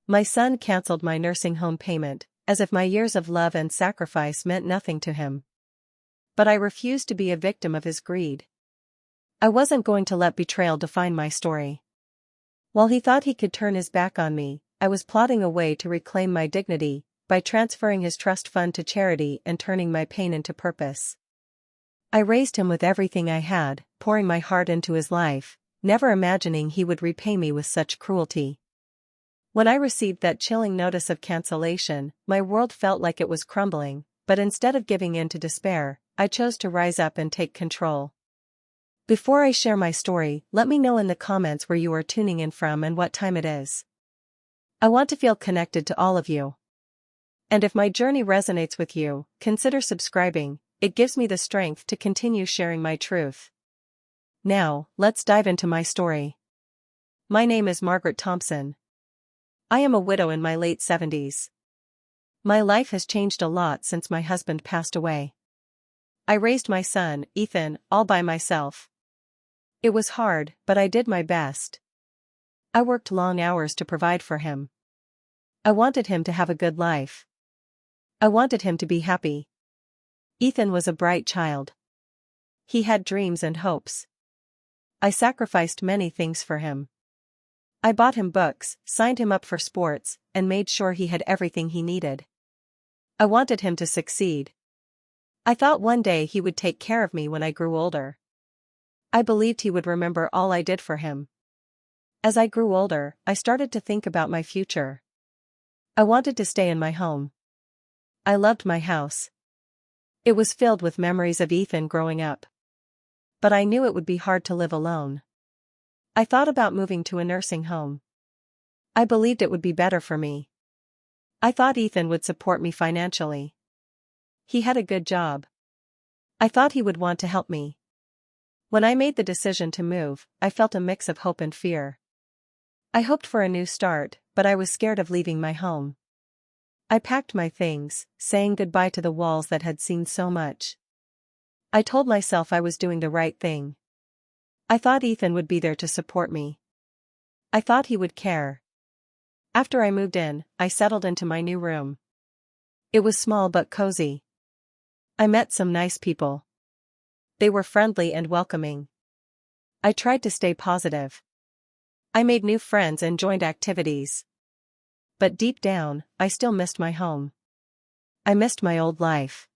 My son canceled my nursing home payment, as if my years of love and sacrifice meant nothing to him. But I refused to be a victim of his greed. I wasn't going to let betrayal define my story. While he thought he could turn his back on me, I was plotting a way to reclaim my dignity, by transferring his trust fund to charity and turning my pain into purpose. I raised him with everything I had, pouring my heart into his life, never imagining he would repay me with such cruelty. When I received that chilling notice of cancellation, my world felt like it was crumbling, but instead of giving in to despair, I chose to rise up and take control. Before I share my story, let me know in the comments where you are tuning in from and what time it is. I want to feel connected to all of you. And if my journey resonates with you, consider subscribing. It gives me the strength to continue sharing my truth. Now, let's dive into my story. My name is Margaret Thompson. I am a widow in my late 70s. My life has changed a lot since my husband passed away. I raised my son, Ethan, all by myself. It was hard, but I did my best. I worked long hours to provide for him. I wanted him to have a good life. I wanted him to be happy. Ethan was a bright child. He had dreams and hopes. I sacrificed many things for him. I bought him books, signed him up for sports, and made sure he had everything he needed. I wanted him to succeed. I thought one day he would take care of me when I grew older. I believed he would remember all I did for him. As I grew older, I started to think about my future. I wanted to stay in my home. I loved my house. It was filled with memories of Ethan growing up. But I knew it would be hard to live alone. I thought about moving to a nursing home. I believed it would be better for me. I thought Ethan would support me financially. He had a good job. I thought he would want to help me. When I made the decision to move, I felt a mix of hope and fear. I hoped for a new start, but I was scared of leaving my home. I packed my things, saying goodbye to the walls that had seen so much. I told myself I was doing the right thing. I thought Ethan would be there to support me. I thought he would care. After I moved in, I settled into my new room. It was small but cozy. I met some nice people. They were friendly and welcoming. I tried to stay positive. I made new friends and joined activities. But deep down, I still missed my home. I missed my old life.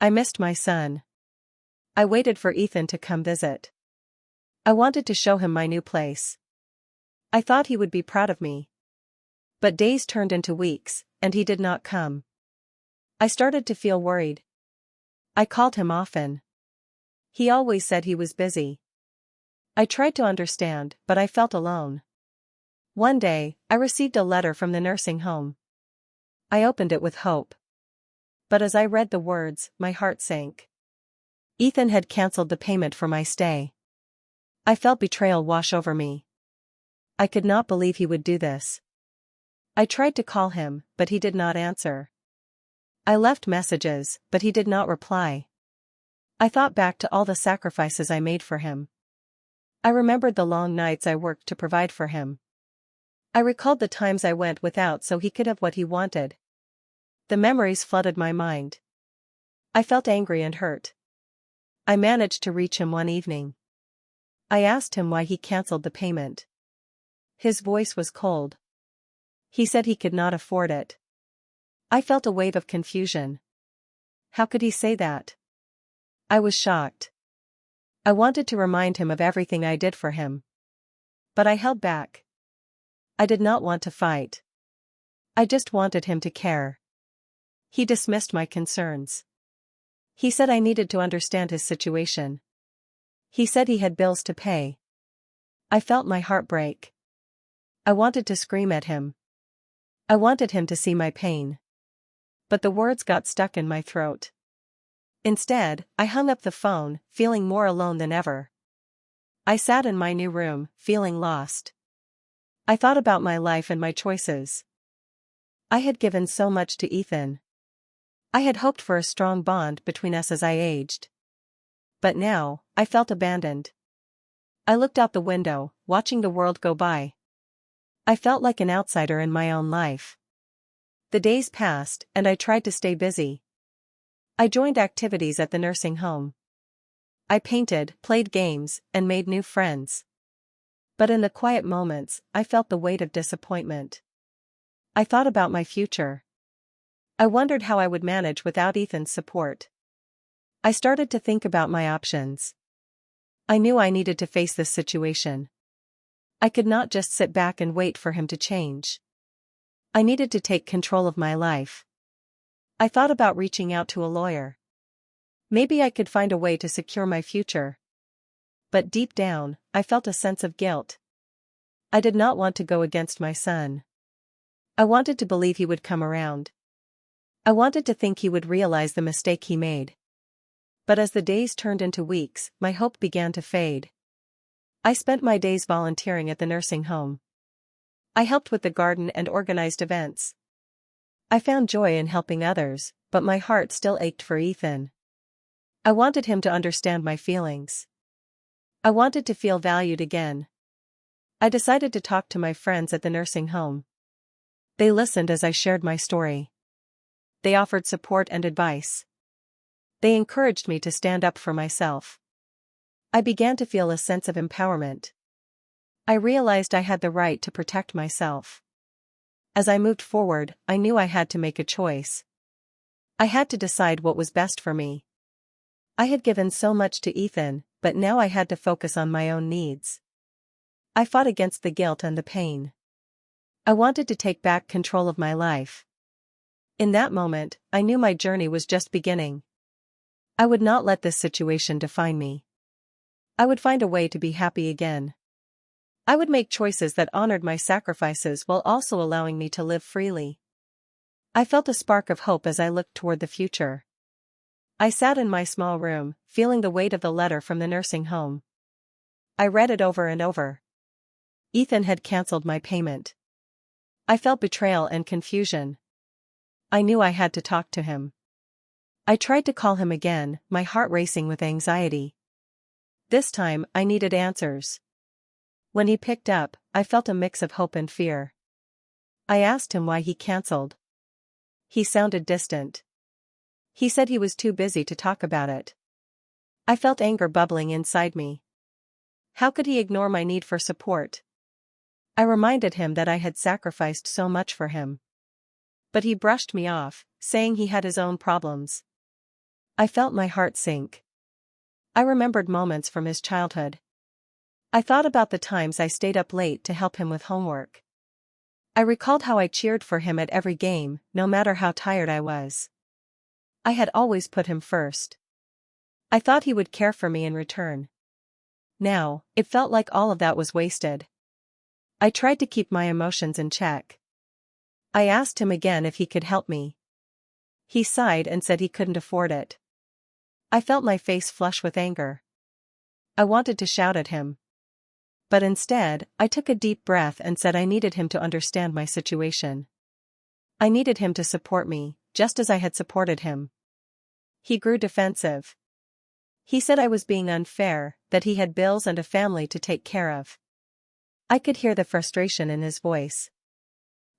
I missed my son. I waited for Ethan to come visit. I wanted to show him my new place. I thought he would be proud of me. But days turned into weeks, and he did not come. I started to feel worried. I called him often. He always said he was busy. I tried to understand, but I felt alone. One day, I received a letter from the nursing home. I opened it with hope. But as I read the words, my heart sank. Ethan had canceled the payment for my stay. I felt betrayal wash over me. I could not believe he would do this. I tried to call him, but he did not answer. I left messages, but he did not reply. I thought back to all the sacrifices I made for him. I remembered the long nights I worked to provide for him. I recalled the times I went without so he could have what he wanted. The memories flooded my mind. I felt angry and hurt. I managed to reach him one evening. I asked him why he canceled the payment. His voice was cold. He said he could not afford it. I felt a wave of confusion. How could he say that? I was shocked. I wanted to remind him of everything I did for him. But I held back. I did not want to fight. I just wanted him to care. He dismissed my concerns. He said I needed to understand his situation. He said he had bills to pay. I felt my heart break. I wanted to scream at him. I wanted him to see my pain. But the words got stuck in my throat. Instead, I hung up the phone, feeling more alone than ever. I sat in my new room, feeling lost. I thought about my life and my choices. I had given so much to Ethan. I had hoped for a strong bond between us as I aged. But now, I felt abandoned. I looked out the window, watching the world go by. I felt like an outsider in my own life. The days passed, and I tried to stay busy. I joined activities at the nursing home. I painted, played games, and made new friends. But in the quiet moments, I felt the weight of disappointment. I thought about my future. I wondered how I would manage without Ethan's support. I started to think about my options. I knew I needed to face this situation. I could not just sit back and wait for him to change. I needed to take control of my life. I thought about reaching out to a lawyer. Maybe I could find a way to secure my future. But deep down, I felt a sense of guilt. I did not want to go against my son. I wanted to believe he would come around. I wanted to think he would realize the mistake he made. But as the days turned into weeks, my hope began to fade. I spent my days volunteering at the nursing home. I helped with the garden and organized events. I found joy in helping others, but my heart still ached for Ethan. I wanted him to understand my feelings. I wanted to feel valued again. I decided to talk to my friends at the nursing home. They listened as I shared my story. They offered support and advice. They encouraged me to stand up for myself. I began to feel a sense of empowerment. I realized I had the right to protect myself. As I moved forward, I knew I had to make a choice. I had to decide what was best for me. I had given so much to Ethan, but now I had to focus on my own needs. I fought against the guilt and the pain. I wanted to take back control of my life. In that moment, I knew my journey was just beginning. I would not let this situation define me. I would find a way to be happy again. I would make choices that honored my sacrifices while also allowing me to live freely. I felt a spark of hope as I looked toward the future. I sat in my small room, feeling the weight of the letter from the nursing home. I read it over and over. Ethan had canceled my payment. I felt betrayal and confusion. I knew I had to talk to him. I tried to call him again, my heart racing with anxiety. This time, I needed answers. When he picked up, I felt a mix of hope and fear. I asked him why he canceled. He sounded distant. He said he was too busy to talk about it. I felt anger bubbling inside me. How could he ignore my need for support? I reminded him that I had sacrificed so much for him. But he brushed me off, saying he had his own problems. I felt my heart sink. I remembered moments from his childhood. I thought about the times I stayed up late to help him with homework. I recalled how I cheered for him at every game, no matter how tired I was. I had always put him first. I thought he would care for me in return. Now, it felt like all of that was wasted. I tried to keep my emotions in check. I asked him again if he could help me. He sighed and said he couldn't afford it. I felt my face flush with anger. I wanted to shout at him. But instead, I took a deep breath and said I needed him to understand my situation. I needed him to support me, just as I had supported him. He grew defensive. He said I was being unfair, that he had bills and a family to take care of. I could hear the frustration in his voice.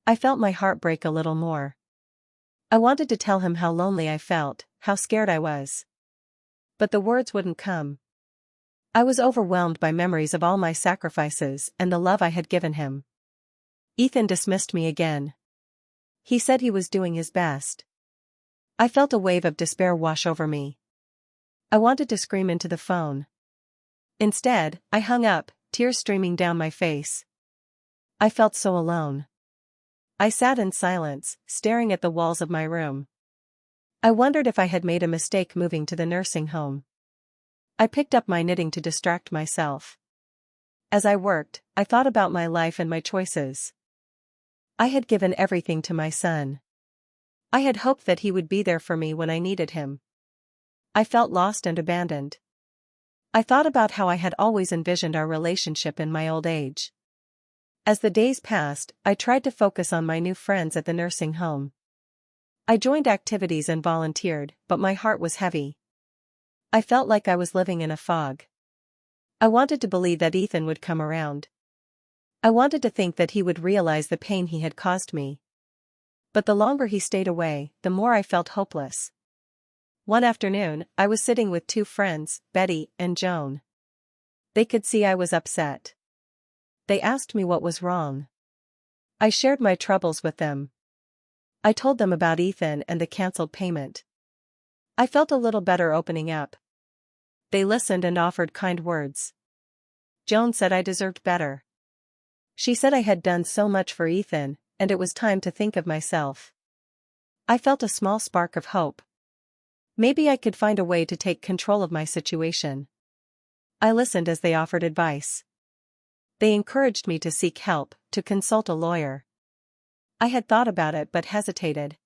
I felt my heart break a little more. I wanted to tell him how lonely I felt, how scared I was. But the words wouldn't come. I was overwhelmed by memories of all my sacrifices and the love I had given him. Ethan dismissed me again. He said he was doing his best. I felt a wave of despair wash over me. I wanted to scream into the phone. Instead, I hung up, tears streaming down my face. I felt so alone. I sat in silence, staring at the walls of my room. I wondered if I had made a mistake moving to the nursing home. I picked up my knitting to distract myself. As I worked, I thought about my life and my choices. I had given everything to my son. I had hoped that he would be there for me when I needed him. I felt lost and abandoned. I thought about how I had always envisioned our relationship in my old age. As the days passed, I tried to focus on my new friends at the nursing home. I joined activities and volunteered, but my heart was heavy. I felt like I was living in a fog. I wanted to believe that Ethan would come around. I wanted to think that he would realize the pain he had caused me. But the longer he stayed away, the more I felt hopeless. One afternoon, I was sitting with two friends, Betty and Joan. They could see I was upset. They asked me what was wrong. I shared my troubles with them. I told them about Ethan and the cancelled payment. I felt a little better opening up. They listened and offered kind words. Joan said I deserved better. She said I had done so much for Ethan, and it was time to think of myself. I felt a small spark of hope. Maybe I could find a way to take control of my situation. I listened as they offered advice. They encouraged me to seek help, to consult a lawyer. I had thought about it but hesitated.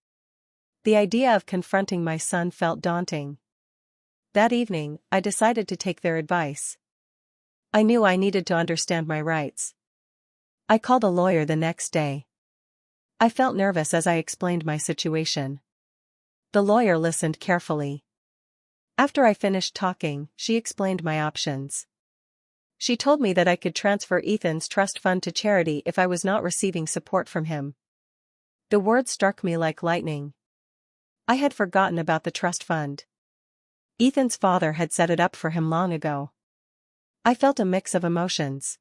The idea of confronting my son felt daunting. That evening, I decided to take their advice. I knew I needed to understand my rights. I called a lawyer the next day. I felt nervous as I explained my situation. The lawyer listened carefully. After I finished talking, she explained my options. She told me that I could transfer Ethan's trust fund to charity if I was not receiving support from him. The words struck me like lightning. I had forgotten about the trust fund. Ethan's father had set it up for him long ago. I felt a mix of emotions.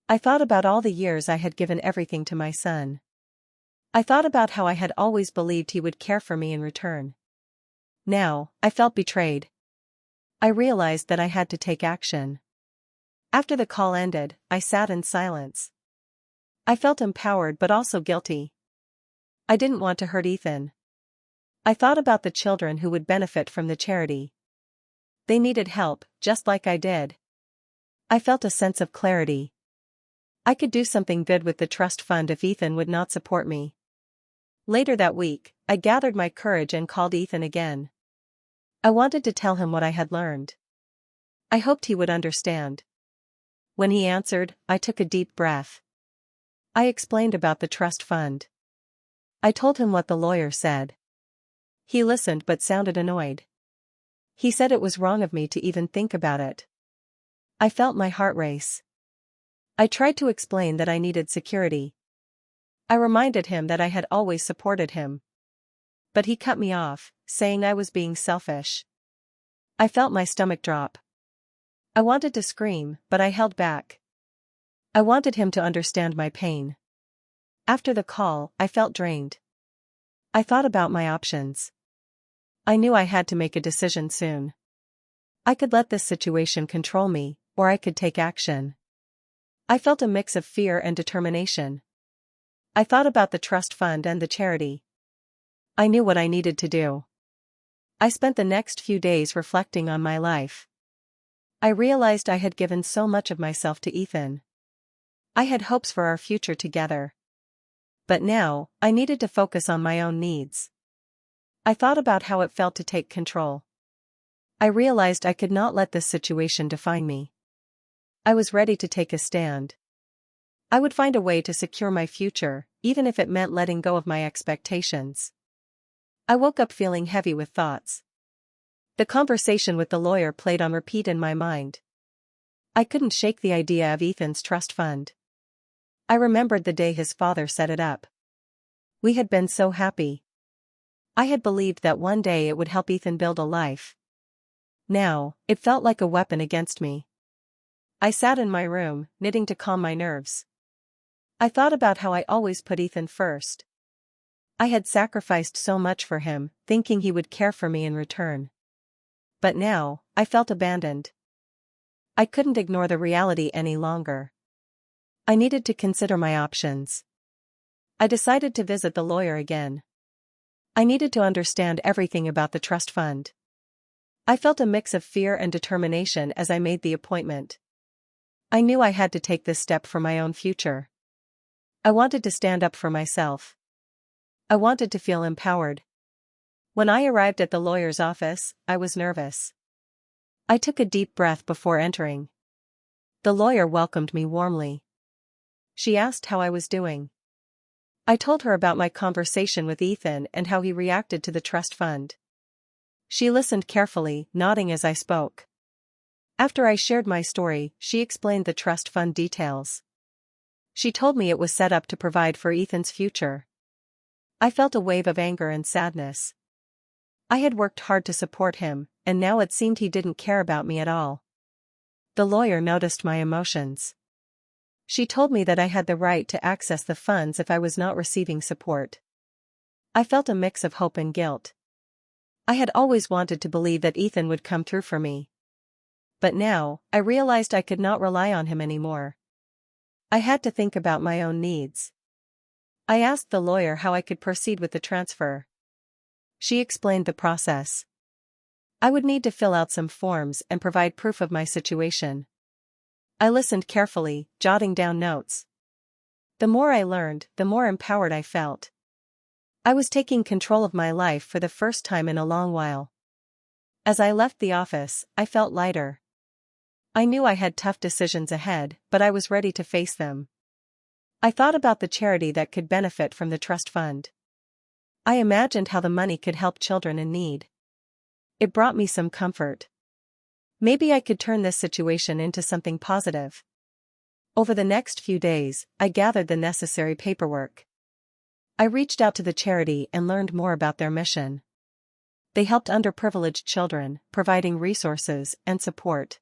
I thought about all the years I had given everything to my son. I thought about how I had always believed he would care for me in return. Now, I felt betrayed. I realized that I had to take action. After the call ended, I sat in silence. I felt empowered but also guilty. I didn't want to hurt Ethan. I thought about the children who would benefit from the charity. They needed help, just like I did. I felt a sense of clarity. I could do something good with the trust fund if Ethan would not support me. Later that week, I gathered my courage and called Ethan again. I wanted to tell him what I had learned. I hoped he would understand. When he answered, I took a deep breath. I explained about the trust fund. I told him what the lawyer said. He listened but sounded annoyed. He said it was wrong of me to even think about it. I felt my heart race. I tried to explain that I needed security. I reminded him that I had always supported him. But he cut me off, saying I was being selfish. I felt my stomach drop. I wanted to scream, but I held back. I wanted him to understand my pain. After the call, I felt drained. I thought about my options. I knew I had to make a decision soon. I could let this situation control me, or I could take action. I felt a mix of fear and determination. I thought about the trust fund and the charity. I knew what I needed to do. I spent the next few days reflecting on my life. I realized I had given so much of myself to Ethan. I had hopes for our future together. But now, I needed to focus on my own needs. I thought about how it felt to take control. I realized I could not let this situation define me. I was ready to take a stand. I would find a way to secure my future, even if it meant letting go of my expectations. I woke up feeling heavy with thoughts. The conversation with the lawyer played on repeat in my mind. I couldn't shake the idea of Ethan's trust fund. I remembered the day his father set it up. We had been so happy. I had believed that one day it would help Ethan build a life. Now, it felt like a weapon against me. I sat in my room, knitting to calm my nerves. I thought about how I always put Ethan first. I had sacrificed so much for him, thinking he would care for me in return. But now, I felt abandoned. I couldn't ignore the reality any longer. I needed to consider my options. I decided to visit the lawyer again. I needed to understand everything about the trust fund. I felt a mix of fear and determination as I made the appointment. I knew I had to take this step for my own future. I wanted to stand up for myself. I wanted to feel empowered. When I arrived at the lawyer's office, I was nervous. I took a deep breath before entering. The lawyer welcomed me warmly. She asked how I was doing. I told her about my conversation with Ethan and how he reacted to the trust fund. She listened carefully, nodding as I spoke. After I shared my story, she explained the trust fund details. She told me it was set up to provide for Ethan's future. I felt a wave of anger and sadness. I had worked hard to support him, and now it seemed he didn't care about me at all. The lawyer noticed my emotions. She told me that I had the right to access the funds if I was not receiving support. I felt a mix of hope and guilt. I had always wanted to believe that Ethan would come through for me. But now, I realized I could not rely on him anymore. I had to think about my own needs. I asked the lawyer how I could proceed with the transfer. She explained the process. I would need to fill out some forms and provide proof of my situation. I listened carefully, jotting down notes. The more I learned, the more empowered I felt. I was taking control of my life for the first time in a long while. As I left the office, I felt lighter. I knew I had tough decisions ahead, but I was ready to face them. I thought about the charity that could benefit from the trust fund. I imagined how the money could help children in need. It brought me some comfort. Maybe I could turn this situation into something positive. Over the next few days, I gathered the necessary paperwork. I reached out to the charity and learned more about their mission. They helped underprivileged children, providing resources and support.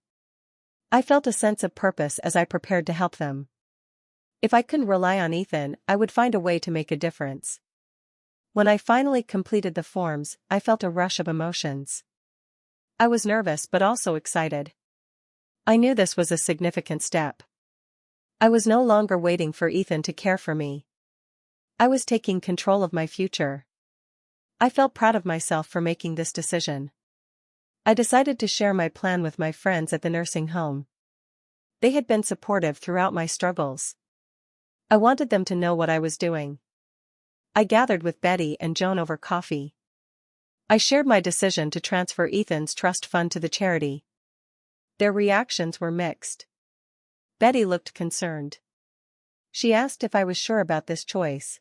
I felt a sense of purpose as I prepared to help them. If I couldn't rely on Ethan, I would find a way to make a difference. When I finally completed the forms, I felt a rush of emotions. I was nervous but also excited. I knew this was a significant step. I was no longer waiting for Ethan to care for me. I was taking control of my future. I felt proud of myself for making this decision. I decided to share my plan with my friends at the nursing home. They had been supportive throughout my struggles. I wanted them to know what I was doing. I gathered with Betty and Joan over coffee. I shared my decision to transfer Ethan's trust fund to the charity. Their reactions were mixed. Betty looked concerned. She asked if I was sure about this choice.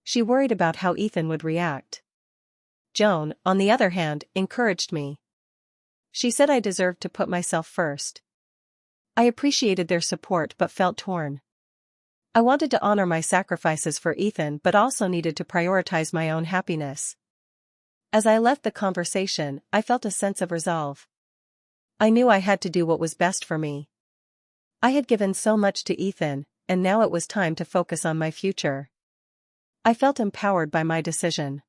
She worried about how Ethan would react. Joan, on the other hand, encouraged me. She said I deserved to put myself first. I appreciated their support but felt torn. I wanted to honor my sacrifices for Ethan but also needed to prioritize my own happiness. As I left the conversation, I felt a sense of resolve. I knew I had to do what was best for me. I had given so much to Ethan, and now it was time to focus on my future. I felt empowered by my decision.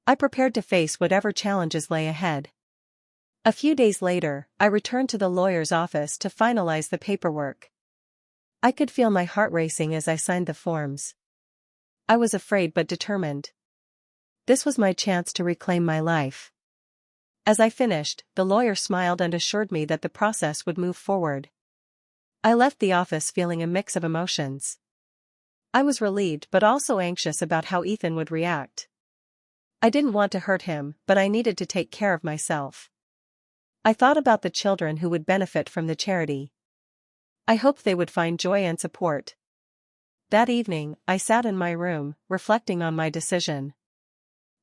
I prepared to face whatever challenges lay ahead. A few days later, I returned to the lawyer's office to finalize the paperwork. I could feel my heart racing as I signed the forms. I was afraid but determined. This was my chance to reclaim my life. As I finished, the lawyer smiled and assured me that the process would move forward. I left the office feeling a mix of emotions. I was relieved but also anxious about how Ethan would react. I didn't want to hurt him, but I needed to take care of myself. I thought about the children who would benefit from the charity. I hoped they would find joy and support. That evening, I sat in my room, reflecting on my decision.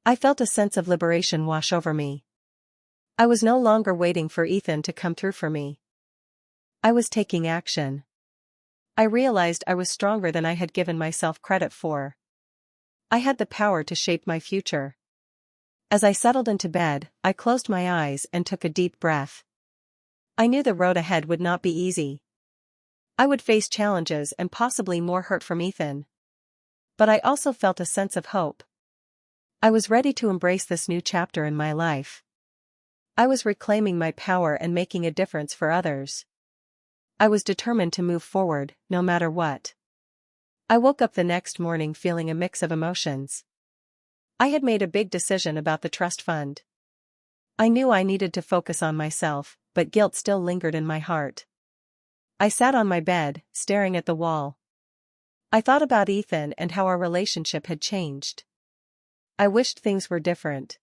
I felt a sense of liberation wash over me. I was no longer waiting for Ethan to come through for me. I was taking action. I realized I was stronger than I had given myself credit for. I had the power to shape my future. As I settled into bed, I closed my eyes and took a deep breath. I knew the road ahead would not be easy. I would face challenges and possibly more hurt from Ethan. But I also felt a sense of hope. I was ready to embrace this new chapter in my life. I was reclaiming my power and making a difference for others. I was determined to move forward, no matter what. I woke up the next morning feeling a mix of emotions. I had made a big decision about the trust fund. I knew I needed to focus on myself, but guilt still lingered in my heart. I sat on my bed, staring at the wall. I thought about Ethan and how our relationship had changed. I wished things were different.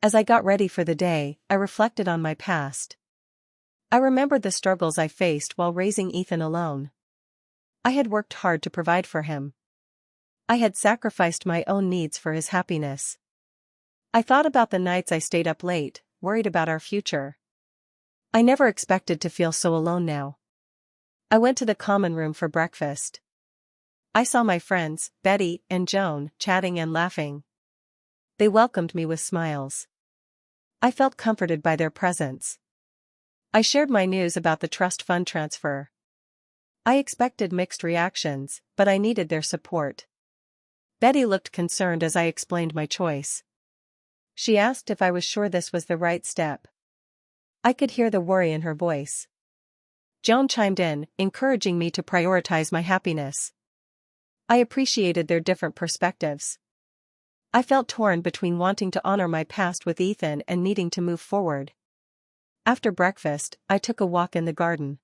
As I got ready for the day, I reflected on my past. I remembered the struggles I faced while raising Ethan alone. I had worked hard to provide for him. I had sacrificed my own needs for his happiness. I thought about the nights I stayed up late, worried about our future. I never expected to feel so alone now. I went to the common room for breakfast. I saw my friends, Betty and Joan, chatting and laughing. They welcomed me with smiles. I felt comforted by their presence. I shared my news about the trust fund transfer. I expected mixed reactions, but I needed their support. Betty looked concerned as I explained my choice. She asked if I was sure this was the right step. I could hear the worry in her voice. Joan chimed in, encouraging me to prioritize my happiness. I appreciated their different perspectives. I felt torn between wanting to honor my past with Ethan and needing to move forward. After breakfast, I took a walk in the garden.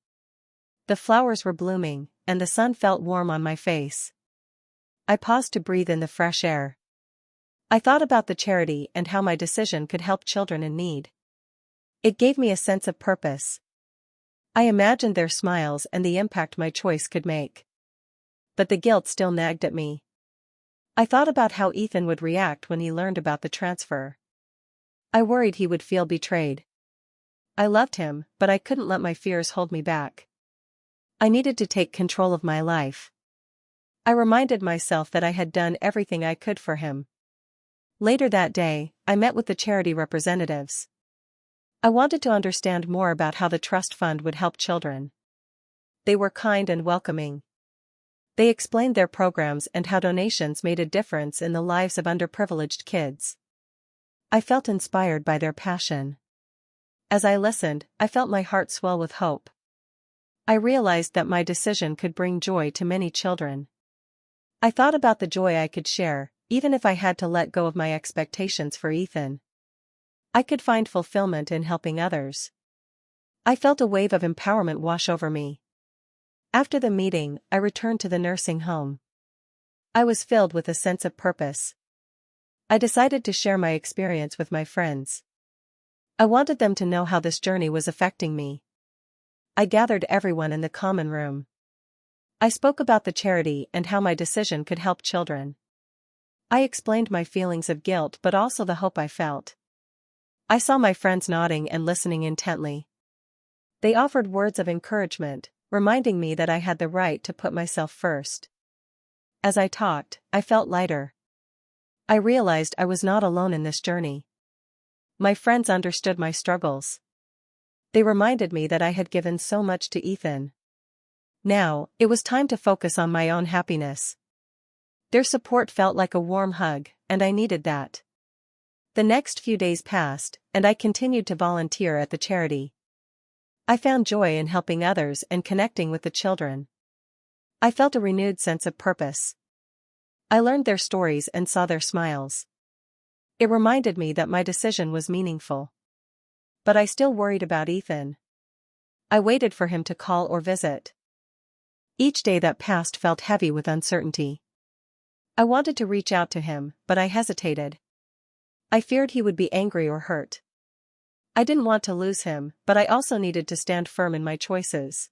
The flowers were blooming, and the sun felt warm on my face. I paused to breathe in the fresh air. I thought about the charity and how my decision could help children in need. It gave me a sense of purpose. I imagined their smiles and the impact my choice could make. But the guilt still nagged at me. I thought about how Ethan would react when he learned about the transfer. I worried he would feel betrayed. I loved him, but I couldn't let my fears hold me back. I needed to take control of my life. I reminded myself that I had done everything I could for him. Later that day, I met with the charity representatives. I wanted to understand more about how the trust fund would help children. They were kind and welcoming. They explained their programs and how donations made a difference in the lives of underprivileged kids. I felt inspired by their passion. As I listened, I felt my heart swell with hope. I realized that my decision could bring joy to many children. I thought about the joy I could share, even if I had to let go of my expectations for Ethan. I could find fulfillment in helping others. I felt a wave of empowerment wash over me. After the meeting, I returned to the nursing home. I was filled with a sense of purpose. I decided to share my experience with my friends. I wanted them to know how this journey was affecting me. I gathered everyone in the common room. I spoke about the charity and how my decision could help children. I explained my feelings of guilt but also the hope I felt. I saw my friends nodding and listening intently. They offered words of encouragement, reminding me that I had the right to put myself first. As I talked, I felt lighter. I realized I was not alone in this journey. My friends understood my struggles. They reminded me that I had given so much to Ethan. Now, it was time to focus on my own happiness. Their support felt like a warm hug, and I needed that. The next few days passed, and I continued to volunteer at the charity. I found joy in helping others and connecting with the children. I felt a renewed sense of purpose. I learned their stories and saw their smiles. It reminded me that my decision was meaningful. But I still worried about Ethan. I waited for him to call or visit. Each day that passed felt heavy with uncertainty. I wanted to reach out to him, but I hesitated. I feared he would be angry or hurt. I didn't want to lose him, but I also needed to stand firm in my choices.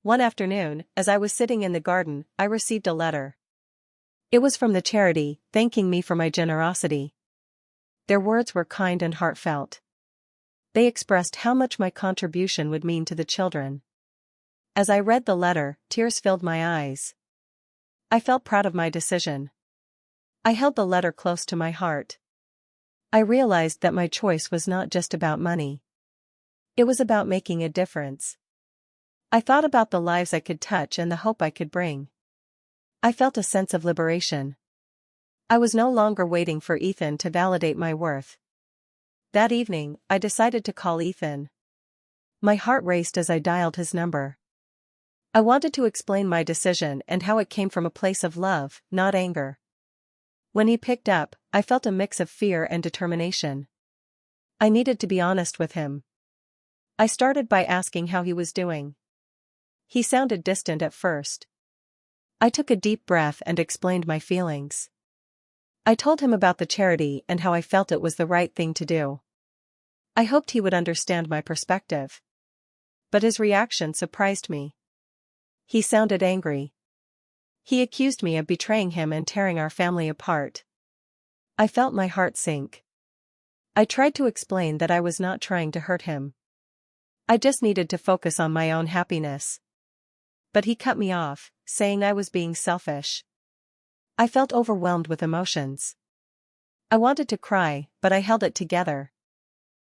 One afternoon, as I was sitting in the garden, I received a letter. It was from the charity, thanking me for my generosity. Their words were kind and heartfelt. They expressed how much my contribution would mean to the children. As I read the letter, tears filled my eyes. I felt proud of my decision. I held the letter close to my heart. I realized that my choice was not just about money. It was about making a difference. I thought about the lives I could touch and the hope I could bring. I felt a sense of liberation. I was no longer waiting for Ethan to validate my worth. That evening, I decided to call Ethan. My heart raced as I dialed his number. I wanted to explain my decision and how it came from a place of love, not anger. When he picked up, I felt a mix of fear and determination. I needed to be honest with him. I started by asking how he was doing. He sounded distant at first. I took a deep breath and explained my feelings. I told him about the charity and how I felt it was the right thing to do. I hoped he would understand my perspective. But his reaction surprised me. He sounded angry. He accused me of betraying him and tearing our family apart. I felt my heart sink. I tried to explain that I was not trying to hurt him. I just needed to focus on my own happiness. but he cut me off, saying I was being selfish. I felt overwhelmed with emotions. I wanted to cry, but I held it together.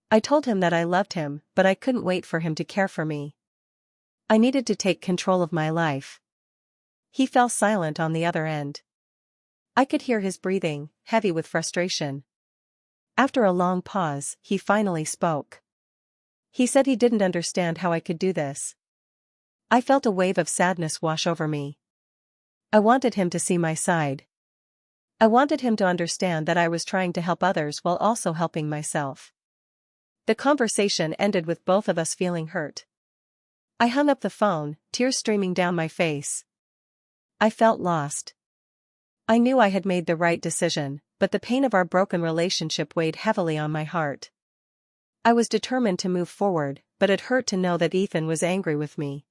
I told him that I loved him, but I couldn't wait for him to care for me. I needed to take control of my life. He fell silent on the other end. I could hear his breathing, heavy with frustration. After a long pause, he finally spoke. He said he didn't understand how I could do this. I felt a wave of sadness wash over me. I wanted him to see my side. I wanted him to understand that I was trying to help others while also helping myself. The conversation ended with both of us feeling hurt. I hung up the phone, tears streaming down my face. I felt lost. I knew I had made the right decision, but the pain of our broken relationship weighed heavily on my heart. I was determined to move forward, but it hurt to know that Ethan was angry with me.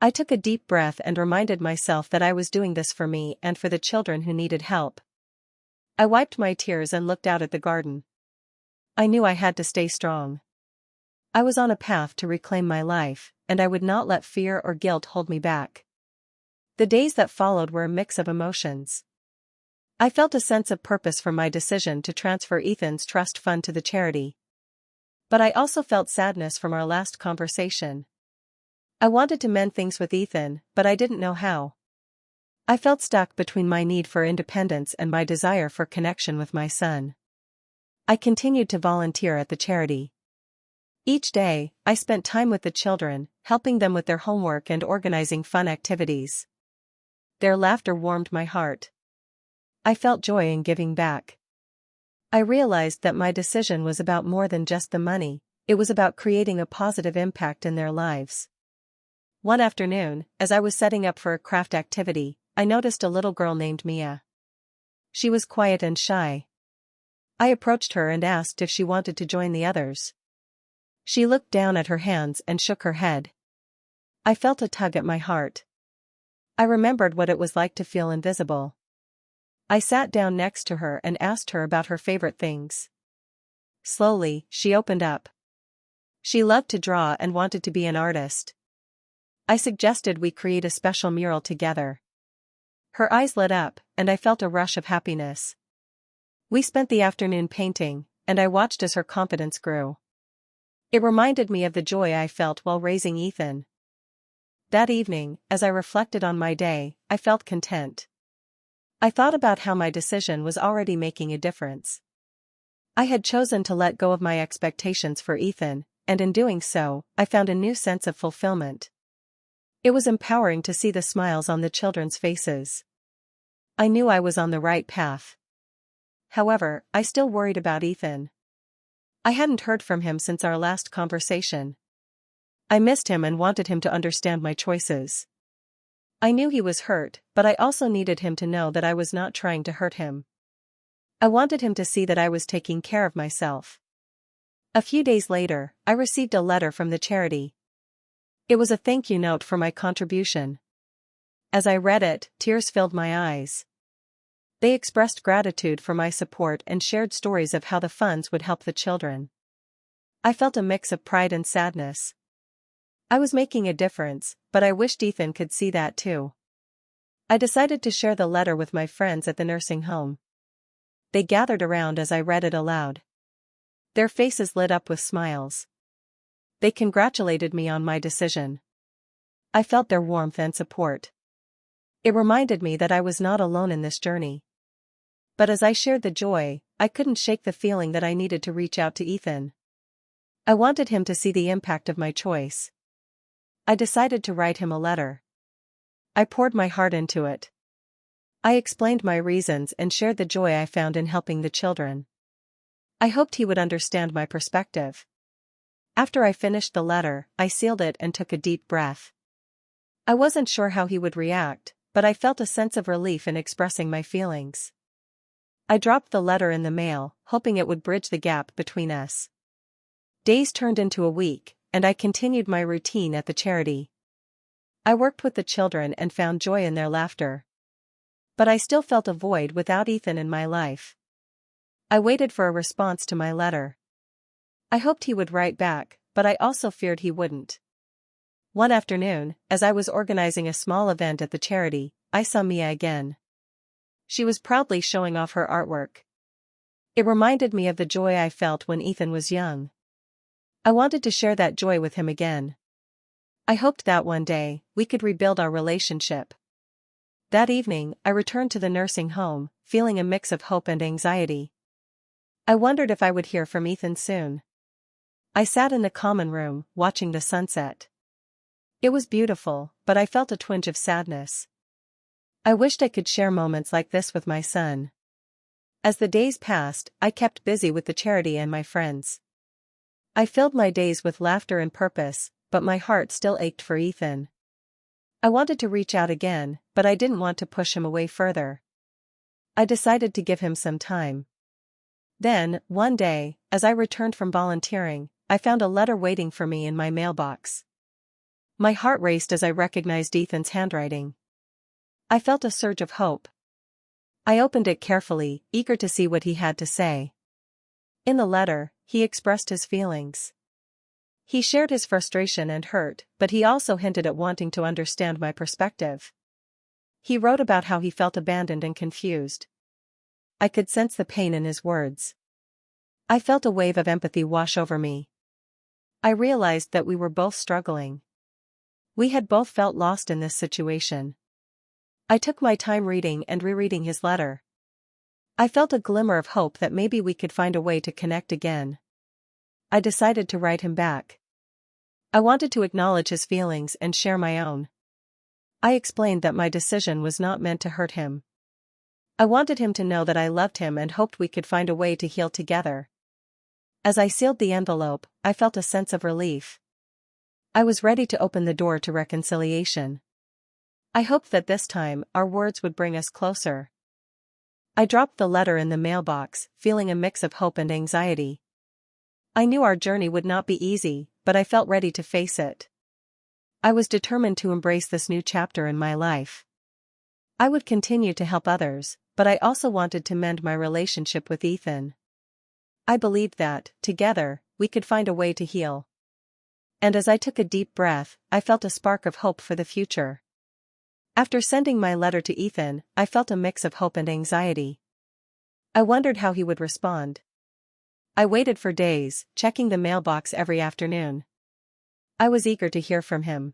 I took a deep breath and reminded myself that I was doing this for me and for the children who needed help. I wiped my tears and looked out at the garden. I knew I had to stay strong. I was on a path to reclaim my life, and I would not let fear or guilt hold me back. The days that followed were a mix of emotions. I felt a sense of purpose from my decision to transfer Ethan's trust fund to the charity. But I also felt sadness from our last conversation. I wanted to mend things with Ethan, but I didn't know how. I felt stuck between my need for independence and my desire for connection with my son. I continued to volunteer at the charity. Each day, I spent time with the children, helping them with their homework and organizing fun activities. Their laughter warmed my heart. I felt joy in giving back. I realized that my decision was about more than just the money, it was about creating a positive impact in their lives. One afternoon, as I was setting up for a craft activity, I noticed a little girl named Mia. She was quiet and shy. I approached her and asked if she wanted to join the others. She looked down at her hands and shook her head. I felt a tug at my heart. I remembered what it was like to feel invisible. I sat down next to her and asked her about her favorite things. Slowly, she opened up. She loved to draw and wanted to be an artist. I suggested we create a special mural together. Her eyes lit up, and I felt a rush of happiness. We spent the afternoon painting, and I watched as her confidence grew. It reminded me of the joy I felt while raising Ethan. That evening, as I reflected on my day, I felt content. I thought about how my decision was already making a difference. I had chosen to let go of my expectations for Ethan, and in doing so, I found a new sense of fulfillment. It was empowering to see the smiles on the children's faces. I knew I was on the right path. However, I still worried about Ethan. I hadn't heard from him since our last conversation. I missed him and wanted him to understand my choices. I knew he was hurt, but I also needed him to know that I was not trying to hurt him. I wanted him to see that I was taking care of myself. A few days later, I received a letter from the charity. It was a thank you note for my contribution. As I read it, tears filled my eyes. They expressed gratitude for my support and shared stories of how the funds would help the children. I felt a mix of pride and sadness. I was making a difference, but I wished Ethan could see that too. I decided to share the letter with my friends at the nursing home. They gathered around as I read it aloud. Their faces lit up with smiles. They congratulated me on my decision. I felt their warmth and support. It reminded me that I was not alone in this journey. But as I shared the joy, I couldn't shake the feeling that I needed to reach out to Ethan. I wanted him to see the impact of my choice. I decided to write him a letter. I poured my heart into it. I explained my reasons and shared the joy I found in helping the children. I hoped he would understand my perspective. After I finished the letter, I sealed it and took a deep breath. I wasn't sure how he would react, but I felt a sense of relief in expressing my feelings. I dropped the letter in the mail, hoping it would bridge the gap between us. Days turned into a week, and I continued my routine at the charity. I worked with the children and found joy in their laughter. But I still felt a void without Ethan in my life. I waited for a response to my letter. I hoped he would write back, but I also feared he wouldn't. One afternoon, as I was organizing a small event at the charity, I saw Mia again. She was proudly showing off her artwork. It reminded me of the joy I felt when Ethan was young. I wanted to share that joy with him again. I hoped that one day, we could rebuild our relationship. That evening, I returned to the nursing home, feeling a mix of hope and anxiety. I wondered if I would hear from Ethan soon. I sat in the common room, watching the sunset. It was beautiful, but I felt a twinge of sadness. I wished I could share moments like this with my son. As the days passed, I kept busy with the charity and my friends. I filled my days with laughter and purpose, but my heart still ached for Ethan. I wanted to reach out again, but I didn't want to push him away further. I decided to give him some time. Then, one day, as I returned from volunteering, I found a letter waiting for me in my mailbox. My heart raced as I recognized Ethan's handwriting. I felt a surge of hope. I opened it carefully, eager to see what he had to say. In the letter, he expressed his feelings. He shared his frustration and hurt, but he also hinted at wanting to understand my perspective. He wrote about how he felt abandoned and confused. I could sense the pain in his words. I felt a wave of empathy wash over me. I realized that we were both struggling. We had both felt lost in this situation. I took my time reading and rereading his letter. I felt a glimmer of hope that maybe we could find a way to connect again. I decided to write him back. I wanted to acknowledge his feelings and share my own. I explained that my decision was not meant to hurt him. I wanted him to know that I loved him and hoped we could find a way to heal together. As I sealed the envelope, I felt a sense of relief. I was ready to open the door to reconciliation. I hoped that this time, our words would bring us closer. I dropped the letter in the mailbox, feeling a mix of hope and anxiety. I knew our journey would not be easy, but I felt ready to face it. I was determined to embrace this new chapter in my life. I would continue to help others, but I also wanted to mend my relationship with Ethan. I believed that, together, we could find a way to heal. And as I took a deep breath, I felt a spark of hope for the future. After sending my letter to Ethan, I felt a mix of hope and anxiety. I wondered how he would respond. I waited for days, checking the mailbox every afternoon. I was eager to hear from him.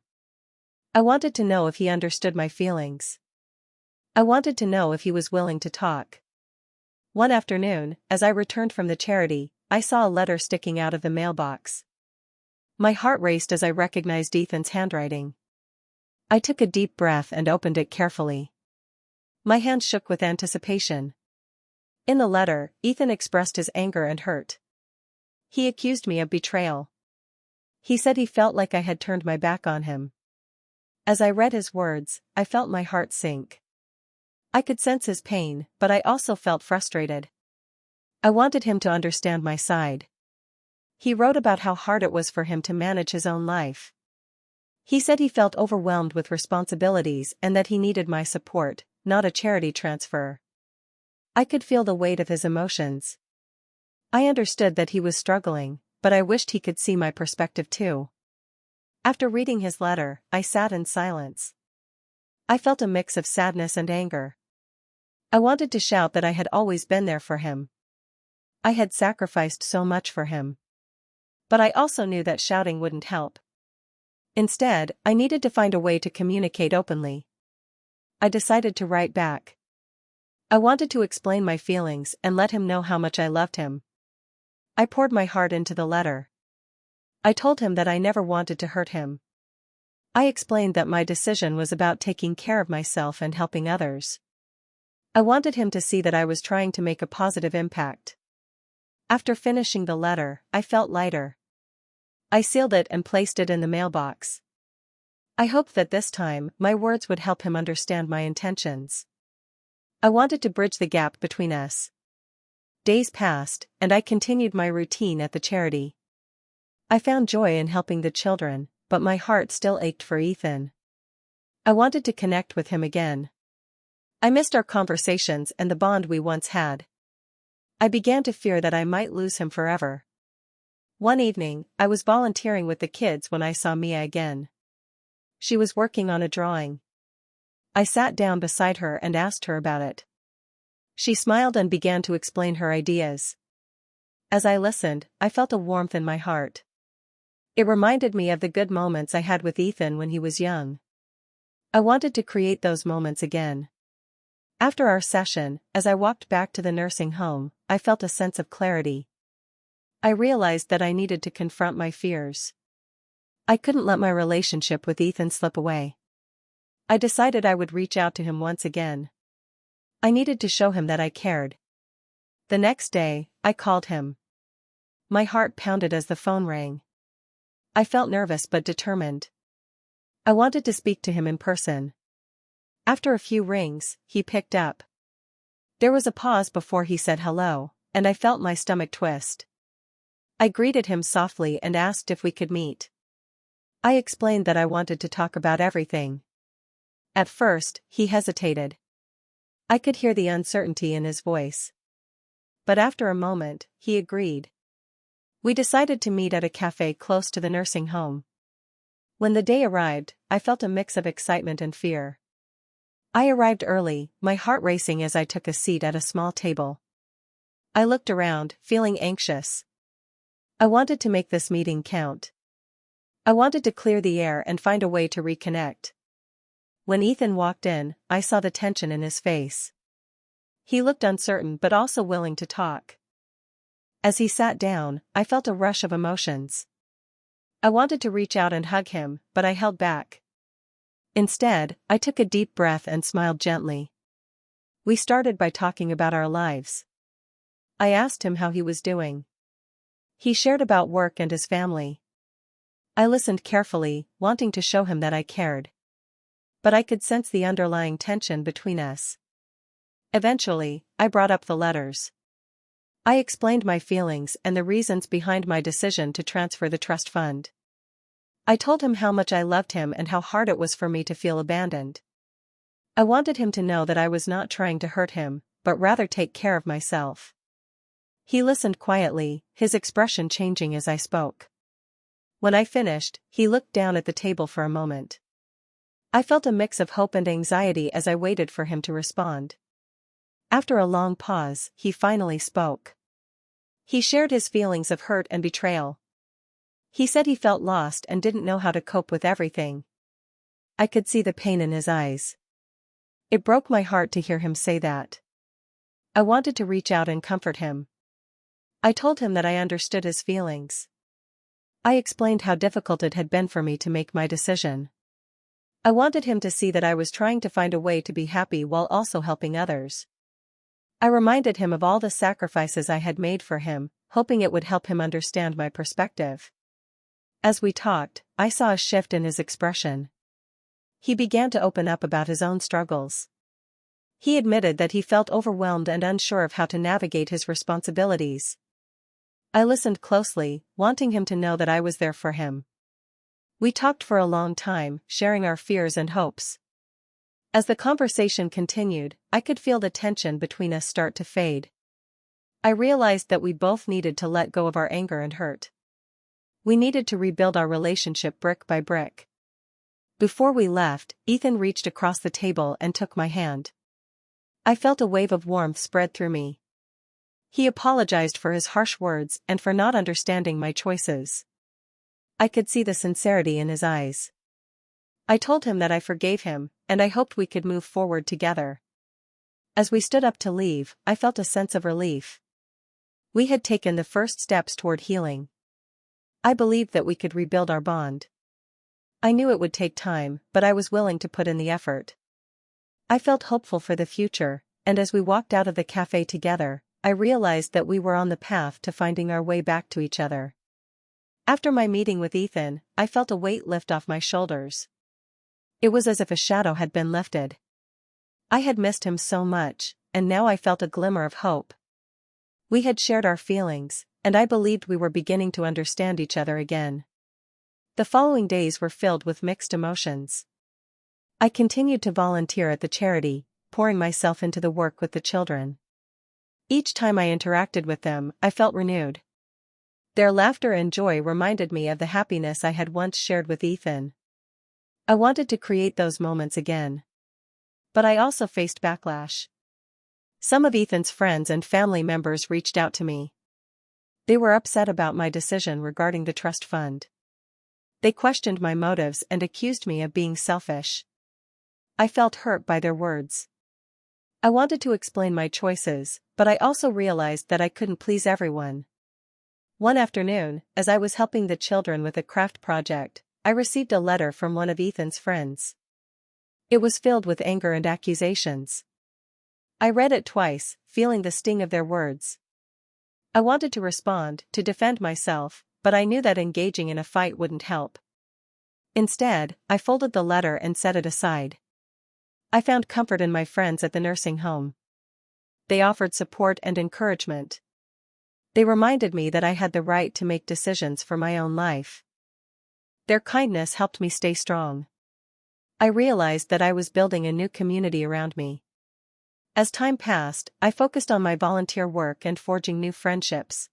I wanted to know if he understood my feelings. I wanted to know if he was willing to talk. One afternoon, as I returned from the charity, I saw a letter sticking out of the mailbox. My heart raced as I recognized Ethan's handwriting. I took a deep breath and opened it carefully. My hands shook with anticipation. In the letter, Ethan expressed his anger and hurt. He accused me of betrayal. He said he felt like I had turned my back on him. As I read his words, I felt my heart sink. I could sense his pain, but I also felt frustrated. I wanted him to understand my side. He wrote about how hard it was for him to manage his own life. He said he felt overwhelmed with responsibilities and that he needed my support, not a charity transfer. I could feel the weight of his emotions. I understood that he was struggling, but I wished he could see my perspective too. After reading his letter, I sat in silence. I felt a mix of sadness and anger. I wanted to shout that I had always been there for him. I had sacrificed so much for him. But I also knew that shouting wouldn't help. Instead, I needed to find a way to communicate openly. I decided to write back. I wanted to explain my feelings and let him know how much I loved him. I poured my heart into the letter. I told him that I never wanted to hurt him. I explained that my decision was about taking care of myself and helping others. I wanted him to see that I was trying to make a positive impact. After finishing the letter, I felt lighter. I sealed it and placed it in the mailbox. I hoped that this time, my words would help him understand my intentions. I wanted to bridge the gap between us. Days passed, and I continued my routine at the charity. I found joy in helping the children, but my heart still ached for Ethan. I wanted to connect with him again. I missed our conversations and the bond we once had. I began to fear that I might lose him forever. One evening, I was volunteering with the kids when I saw Mia again. She was working on a drawing. I sat down beside her and asked her about it. She smiled and began to explain her ideas. As I listened, I felt a warmth in my heart. It reminded me of the good moments I had with Ethan when he was young. I wanted to create those moments again. After our session, as I walked back to the nursing home, I felt a sense of clarity. I realized that I needed to confront my fears. I couldn't let my relationship with Ethan slip away. I decided I would reach out to him once again. I needed to show him that I cared. The next day, I called him. My heart pounded as the phone rang. I felt nervous but determined. I wanted to speak to him in person. After a few rings, he picked up. There was a pause before he said hello, and I felt my stomach twist. I greeted him softly and asked if we could meet. I explained that I wanted to talk about everything. At first, he hesitated. I could hear the uncertainty in his voice. But after a moment, he agreed. We decided to meet at a cafe close to the nursing home. When the day arrived, I felt a mix of excitement and fear. I arrived early, my heart racing as I took a seat at a small table. I looked around, feeling anxious. I wanted to make this meeting count. I wanted to clear the air and find a way to reconnect. When Ethan walked in, I saw the tension in his face. He looked uncertain but also willing to talk. As he sat down, I felt a rush of emotions. I wanted to reach out and hug him, but I held back. Instead, I took a deep breath and smiled gently. We started by talking about our lives. I asked him how he was doing. He shared about work and his family. I listened carefully, wanting to show him that I cared. But I could sense the underlying tension between us. Eventually, I brought up the letters. I explained my feelings and the reasons behind my decision to transfer the trust fund. I told him how much I loved him and how hard it was for me to feel abandoned. I wanted him to know that I was not trying to hurt him, but rather take care of myself. He listened quietly, his expression changing as I spoke. When I finished, he looked down at the table for a moment. I felt a mix of hope and anxiety as I waited for him to respond. After a long pause, he finally spoke. He shared his feelings of hurt and betrayal. He said he felt lost and didn't know how to cope with everything. I could see the pain in his eyes. It broke my heart to hear him say that. I wanted to reach out and comfort him. I told him that I understood his feelings. I explained how difficult it had been for me to make my decision. I wanted him to see that I was trying to find a way to be happy while also helping others. I reminded him of all the sacrifices I had made for him, hoping it would help him understand my perspective. As we talked, I saw a shift in his expression. He began to open up about his own struggles. He admitted that he felt overwhelmed and unsure of how to navigate his responsibilities. I listened closely, wanting him to know that I was there for him. We talked for a long time, sharing our fears and hopes. As the conversation continued, I could feel the tension between us start to fade. I realized that we both needed to let go of our anger and hurt. We needed to rebuild our relationship brick by brick. Before we left, Ethan reached across the table and took my hand. I felt a wave of warmth spread through me. He apologized for his harsh words and for not understanding my choices. I could see the sincerity in his eyes. I told him that I forgave him, and I hoped we could move forward together. As we stood up to leave, I felt a sense of relief. We had taken the first steps toward healing. I believed that we could rebuild our bond. I knew it would take time, but I was willing to put in the effort. I felt hopeful for the future, and as we walked out of the cafe together, I realized that we were on the path to finding our way back to each other. After my meeting with Ethan, I felt a weight lift off my shoulders. It was as if a shadow had been lifted. I had missed him so much, and now I felt a glimmer of hope. We had shared our feelings, and I believed we were beginning to understand each other again. The following days were filled with mixed emotions. I continued to volunteer at the charity, pouring myself into the work with the children. Each time I interacted with them, I felt renewed. Their laughter and joy reminded me of the happiness I had once shared with Ethan. I wanted to create those moments again. But I also faced backlash. Some of Ethan's friends and family members reached out to me. They were upset about my decision regarding the trust fund. They questioned my motives and accused me of being selfish. I felt hurt by their words. I wanted to explain my choices, but I also realized that I couldn't please everyone. One afternoon, as I was helping the children with a craft project, I received a letter from one of Ethan's friends. It was filled with anger and accusations. I read it twice, feeling the sting of their words. I wanted to respond, to defend myself, but I knew that engaging in a fight wouldn't help. Instead, I folded the letter and set it aside. I found comfort in my friends at the nursing home. They offered support and encouragement. They reminded me that I had the right to make decisions for my own life. Their kindness helped me stay strong. I realized that I was building a new community around me. As time passed, I focused on my volunteer work and forging new friendships.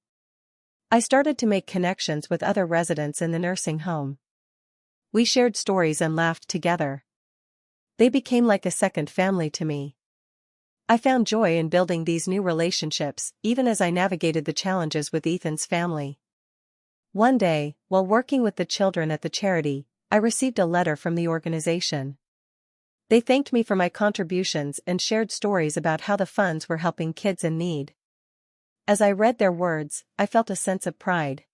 I started to make connections with other residents in the nursing home. We shared stories and laughed together. They became like a second family to me. I found joy in building these new relationships, even as I navigated the challenges with Ethan's family. One day, while working with the children at the charity, I received a letter from the organization. They thanked me for my contributions and shared stories about how the funds were helping kids in need. As I read their words, I felt a sense of pride.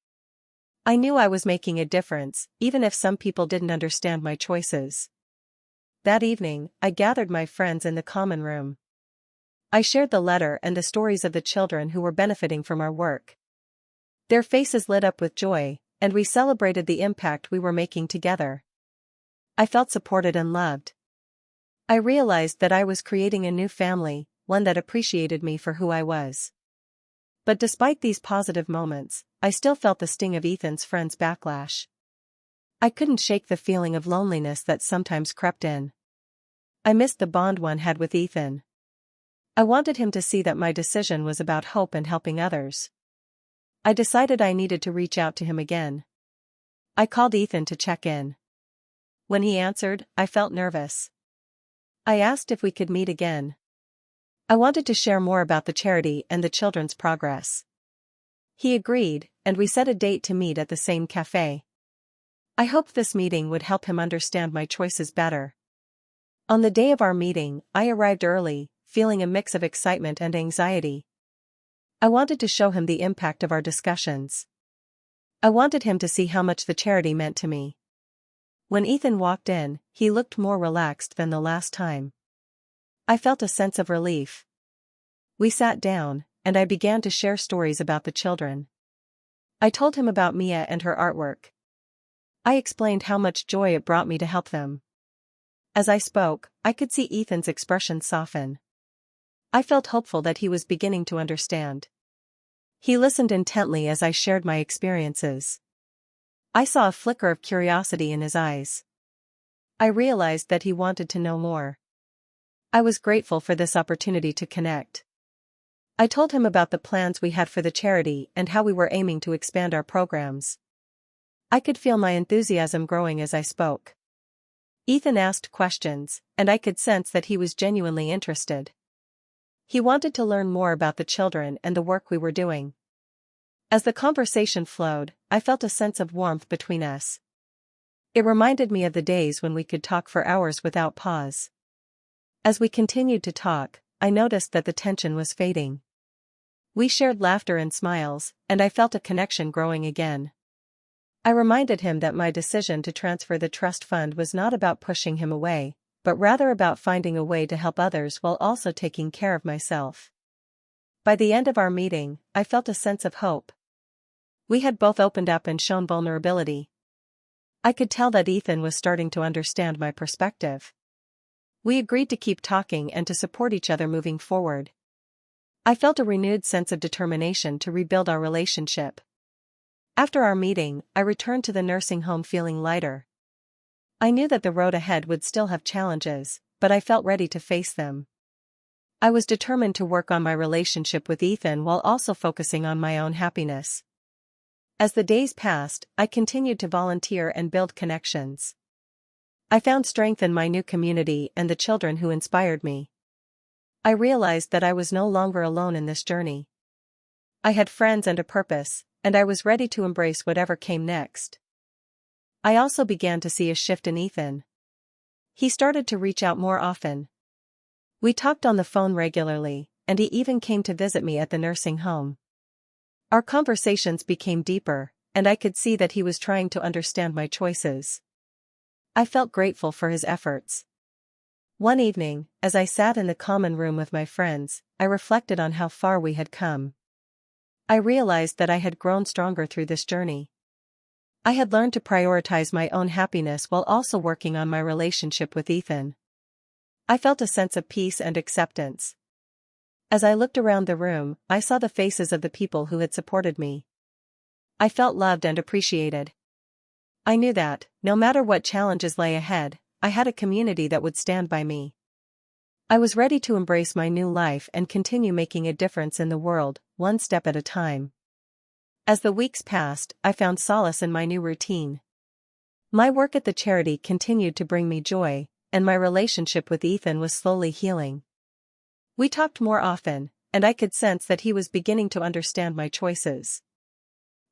I knew I was making a difference, even if some people didn't understand my choices. That evening, I gathered my friends in the common room. I shared the letter and the stories of the children who were benefiting from our work. Their faces lit up with joy, and we celebrated the impact we were making together. I felt supported and loved. I realized that I was creating a new family, one that appreciated me for who I was. But despite these positive moments, I still felt the sting of Ethan's friends' backlash. I couldn't shake the feeling of loneliness that sometimes crept in. I missed the bond one had with Ethan. I wanted him to see that my decision was about hope and helping others. I decided I needed to reach out to him again. I called Ethan to check in. When he answered, I felt nervous. I asked if we could meet again. I wanted to share more about the charity and the children's progress. He agreed, and we set a date to meet at the same cafe. I hoped this meeting would help him understand my choices better. On the day of our meeting, I arrived early, feeling a mix of excitement and anxiety. I wanted to show him the impact of our discussions. I wanted him to see how much the charity meant to me. When Ethan walked in, he looked more relaxed than the last time. I felt a sense of relief. We sat down, and I began to share stories about the children. I told him about Mia and her artwork. I explained how much joy it brought me to help them. As I spoke, I could see Ethan's expression soften. I felt hopeful that he was beginning to understand. He listened intently as I shared my experiences. I saw a flicker of curiosity in his eyes. I realized that he wanted to know more. I was grateful for this opportunity to connect. I told him about the plans we had for the charity and how we were aiming to expand our programs. I could feel my enthusiasm growing as I spoke. Ethan asked questions, and I could sense that he was genuinely interested. He wanted to learn more about the children and the work we were doing. As the conversation flowed, I felt a sense of warmth between us. It reminded me of the days when we could talk for hours without pause. As we continued to talk, I noticed that the tension was fading. We shared laughter and smiles, and I felt a connection growing again. I reminded him that my decision to transfer the trust fund was not about pushing him away, but rather about finding a way to help others while also taking care of myself. By the end of our meeting, I felt a sense of hope. We had both opened up and shown vulnerability. I could tell that Ethan was starting to understand my perspective. We agreed to keep talking and to support each other moving forward. I felt a renewed sense of determination to rebuild our relationship. After our meeting, I returned to the nursing home feeling lighter. I knew that the road ahead would still have challenges, but I felt ready to face them. I was determined to work on my relationship with Ethan while also focusing on my own happiness. As the days passed, I continued to volunteer and build connections. I found strength in my new community and the children who inspired me. I realized that I was no longer alone in this journey. I had friends and a purpose, and I was ready to embrace whatever came next. I also began to see a shift in Ethan. He started to reach out more often. We talked on the phone regularly, and he even came to visit me at the nursing home. Our conversations became deeper, and I could see that he was trying to understand my choices. I felt grateful for his efforts. One evening, as I sat in the common room with my friends, I reflected on how far we had come. I realized that I had grown stronger through this journey. I had learned to prioritize my own happiness while also working on my relationship with Ethan. I felt a sense of peace and acceptance. As I looked around the room, I saw the faces of the people who had supported me. I felt loved and appreciated. I knew that, no matter what challenges lay ahead, I had a community that would stand by me. I was ready to embrace my new life and continue making a difference in the world, one step at a time. As the weeks passed, I found solace in my new routine. My work at the charity continued to bring me joy, and my relationship with Ethan was slowly healing. We talked more often, and I could sense that he was beginning to understand my choices.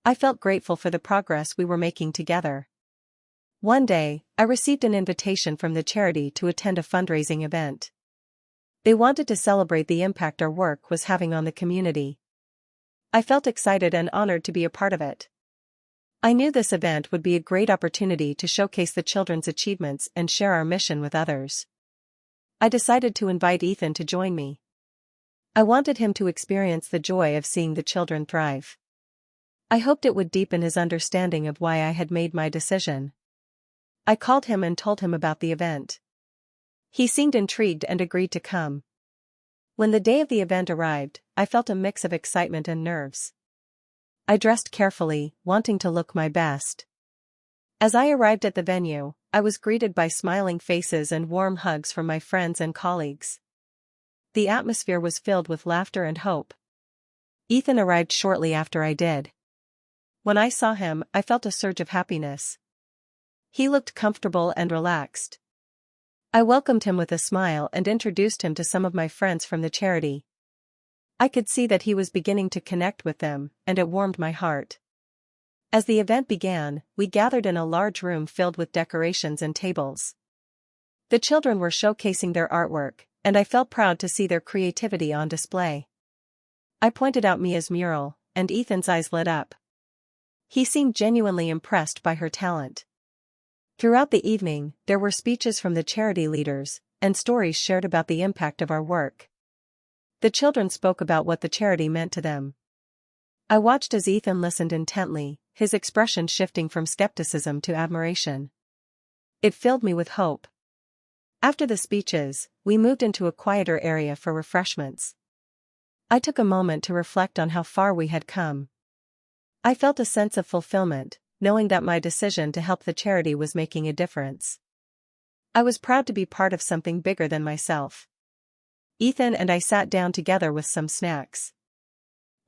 I felt grateful for the progress we were making together. One day, I received an invitation from the charity to attend a fundraising event. They wanted to celebrate the impact our work was having on the community. I felt excited and honored to be a part of it. I knew this event would be a great opportunity to showcase the children's achievements and share our mission with others. I decided to invite Ethan to join me. I wanted him to experience the joy of seeing the children thrive. I hoped it would deepen his understanding of why I had made my decision. I called him and told him about the event. He seemed intrigued and agreed to come. When the day of the event arrived, I felt a mix of excitement and nerves. I dressed carefully, wanting to look my best. As I arrived at the venue, I was greeted by smiling faces and warm hugs from my friends and colleagues. The atmosphere was filled with laughter and hope. Ethan arrived shortly after I did. When I saw him, I felt a surge of happiness. He looked comfortable and relaxed. I welcomed him with a smile and introduced him to some of my friends from the charity. I could see that he was beginning to connect with them, and it warmed my heart. As the event began, we gathered in a large room filled with decorations and tables. The children were showcasing their artwork, and I felt proud to see their creativity on display. I pointed out Mia's mural, and Ethan's eyes lit up. He seemed genuinely impressed by her talent. Throughout the evening, there were speeches from the charity leaders, and stories shared about the impact of our work. The children spoke about what the charity meant to them. I watched as Ethan listened intently, his expression shifting from skepticism to admiration. It filled me with hope. After the speeches, we moved into a quieter area for refreshments. I took a moment to reflect on how far we had come. I felt a sense of fulfillment, knowing that my decision to help the charity was making a difference. I was proud to be part of something bigger than myself. Ethan and I sat down together with some snacks.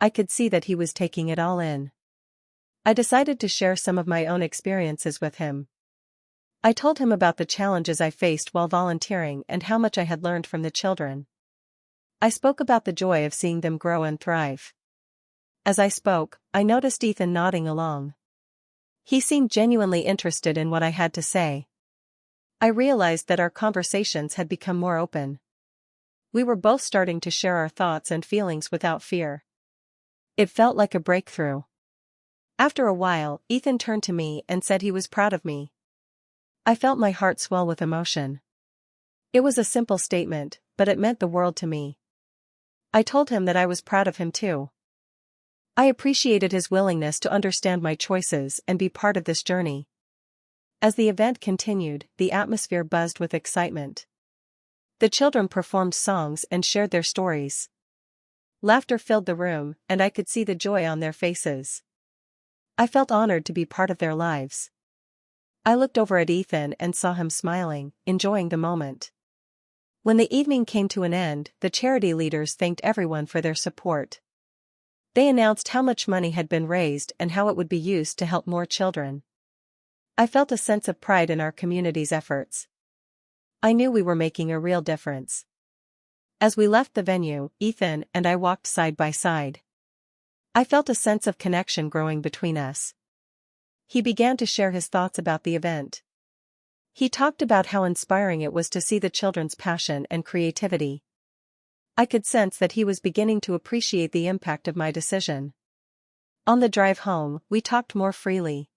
I could see that he was taking it all in. I decided to share some of my own experiences with him. I told him about the challenges I faced while volunteering and how much I had learned from the children. I spoke about the joy of seeing them grow and thrive. As I spoke, I noticed Ethan nodding along. He seemed genuinely interested in what I had to say. I realized that our conversations had become more open. We were both starting to share our thoughts and feelings without fear. It felt like a breakthrough. After a while, Ethan turned to me and said he was proud of me. I felt my heart swell with emotion. It was a simple statement, but it meant the world to me. I told him that I was proud of him too. I appreciated his willingness to understand my choices and be part of this journey. As the event continued, the atmosphere buzzed with excitement. The children performed songs and shared their stories. Laughter filled the room, and I could see the joy on their faces. I felt honored to be part of their lives. I looked over at Ethan and saw him smiling, enjoying the moment. When the evening came to an end, the charity leaders thanked everyone for their support. They announced how much money had been raised and how it would be used to help more children. I felt a sense of pride in our community's efforts. I knew we were making a real difference. As we left the venue, Ethan and I walked side by side. I felt a sense of connection growing between us. He began to share his thoughts about the event. He talked about how inspiring it was to see the children's passion and creativity. I could sense that he was beginning to appreciate the impact of my decision. On the drive home, we talked more freely.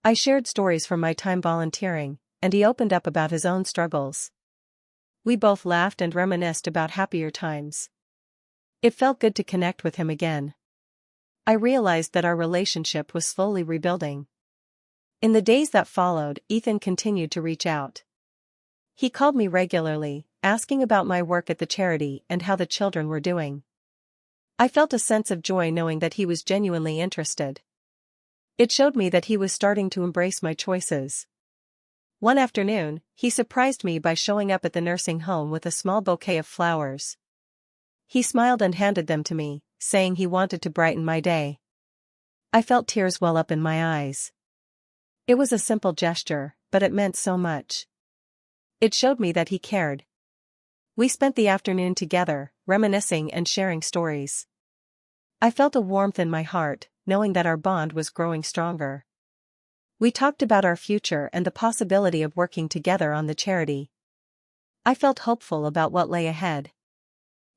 I shared stories from my time volunteering, and he opened up about his own struggles. We both laughed and reminisced about happier times. It felt good to connect with him again. I realized that our relationship was slowly rebuilding. In the days that followed, Ethan continued to reach out. He called me regularly, asking about my work at the charity and how the children were doing. I felt a sense of joy knowing that he was genuinely interested. It showed me that he was starting to embrace my choices. One afternoon, he surprised me by showing up at the nursing home with a small bouquet of flowers. He smiled and handed them to me, saying he wanted to brighten my day. I felt tears well up in my eyes. It was a simple gesture, but it meant so much. It showed me that he cared. We spent the afternoon together, reminiscing and sharing stories. I felt a warmth in my heart, knowing that our bond was growing stronger. We talked about our future and the possibility of working together on the charity. I felt hopeful about what lay ahead.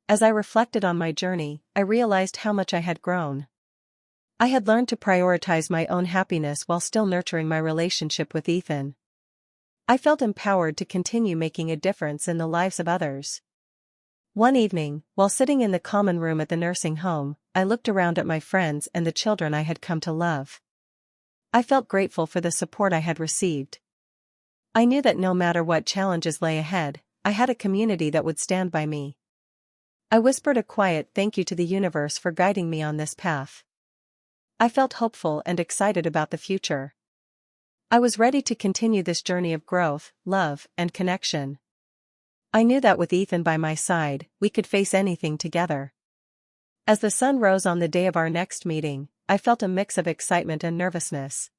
As I reflected on my journey, I realized how much I had grown. I had learned to prioritize my own happiness while still nurturing my relationship with Ethan. I felt empowered to continue making a difference in the lives of others. One evening, while sitting in the common room at the nursing home, I looked around at my friends and the children I had come to love. I felt grateful for the support I had received. I knew that no matter what challenges lay ahead, I had a community that would stand by me. I whispered a quiet thank you to the universe for guiding me on this path. I felt hopeful and excited about the future. I was ready to continue this journey of growth, love, and connection. I knew that with Ethan by my side, we could face anything together. As the sun rose on the day of our next meeting, I felt a mix of excitement and nervousness.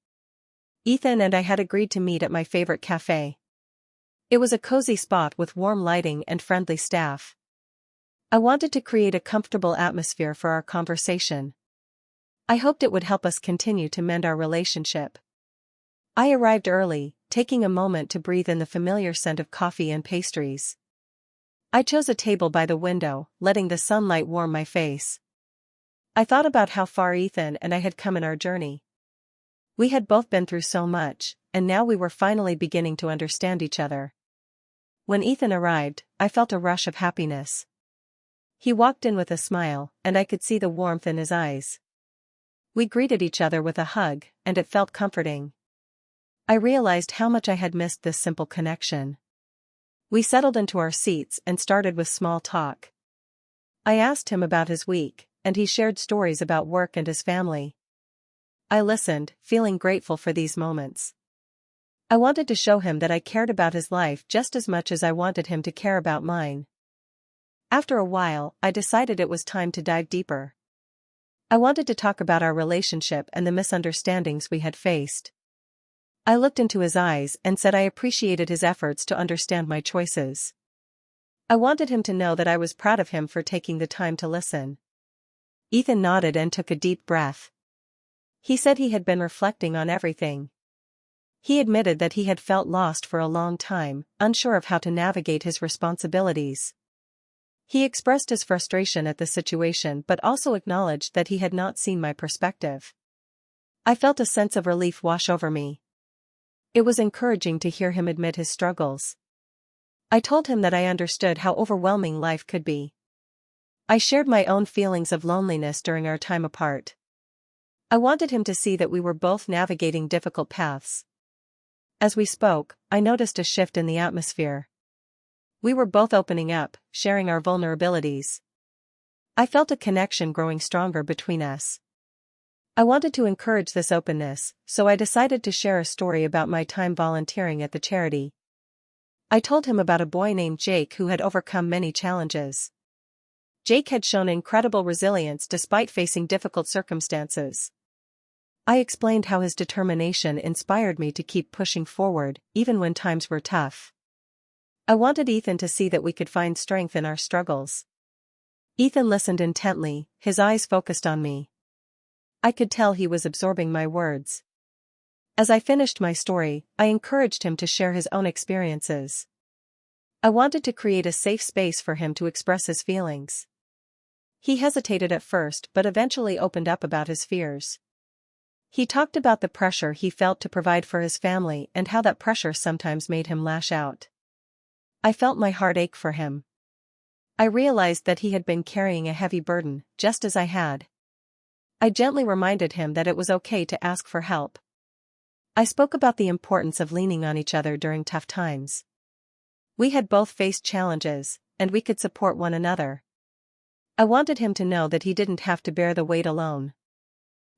Ethan and I had agreed to meet at my favorite cafe. It was a cozy spot with warm lighting and friendly staff. I wanted to create a comfortable atmosphere for our conversation. I hoped it would help us continue to mend our relationship. I arrived early, taking a moment to breathe in the familiar scent of coffee and pastries. I chose a table by the window, letting the sunlight warm my face. I thought about how far Ethan and I had come in our journey. We had both been through so much, and now we were finally beginning to understand each other. When Ethan arrived, I felt a rush of happiness. He walked in with a smile, and I could see the warmth in his eyes. We greeted each other with a hug, and it felt comforting. I realized how much I had missed this simple connection. We settled into our seats and started with small talk. I asked him about his week, and he shared stories about work and his family. I listened, feeling grateful for these moments. I wanted to show him that I cared about his life just as much as I wanted him to care about mine. After a while, I decided it was time to dive deeper. I wanted to talk about our relationship and the misunderstandings we had faced. I looked into his eyes and said I appreciated his efforts to understand my choices. I wanted him to know that I was proud of him for taking the time to listen. Ethan nodded and took a deep breath. He said he had been reflecting on everything. He admitted that he had felt lost for a long time, unsure of how to navigate his responsibilities. He expressed his frustration at the situation but also acknowledged that he had not seen my perspective. I felt a sense of relief wash over me. It was encouraging to hear him admit his struggles. I told him that I understood how overwhelming life could be. I shared my own feelings of loneliness during our time apart. I wanted him to see that we were both navigating difficult paths. As we spoke, I noticed a shift in the atmosphere. We were both opening up, sharing our vulnerabilities. I felt a connection growing stronger between us. I wanted to encourage this openness, so I decided to share a story about my time volunteering at the charity. I told him about a boy named Jake who had overcome many challenges. Jake had shown incredible resilience despite facing difficult circumstances. I explained how his determination inspired me to keep pushing forward, even when times were tough. I wanted Ethan to see that we could find strength in our struggles. Ethan listened intently, his eyes focused on me. I could tell he was absorbing my words. As I finished my story, I encouraged him to share his own experiences. I wanted to create a safe space for him to express his feelings. He hesitated at first but eventually opened up about his fears. He talked about the pressure he felt to provide for his family and how that pressure sometimes made him lash out. I felt my heart ache for him. I realized that he had been carrying a heavy burden, just as I had. I gently reminded him that it was okay to ask for help. I spoke about the importance of leaning on each other during tough times. We had both faced challenges, and we could support one another. I wanted him to know that he didn't have to bear the weight alone.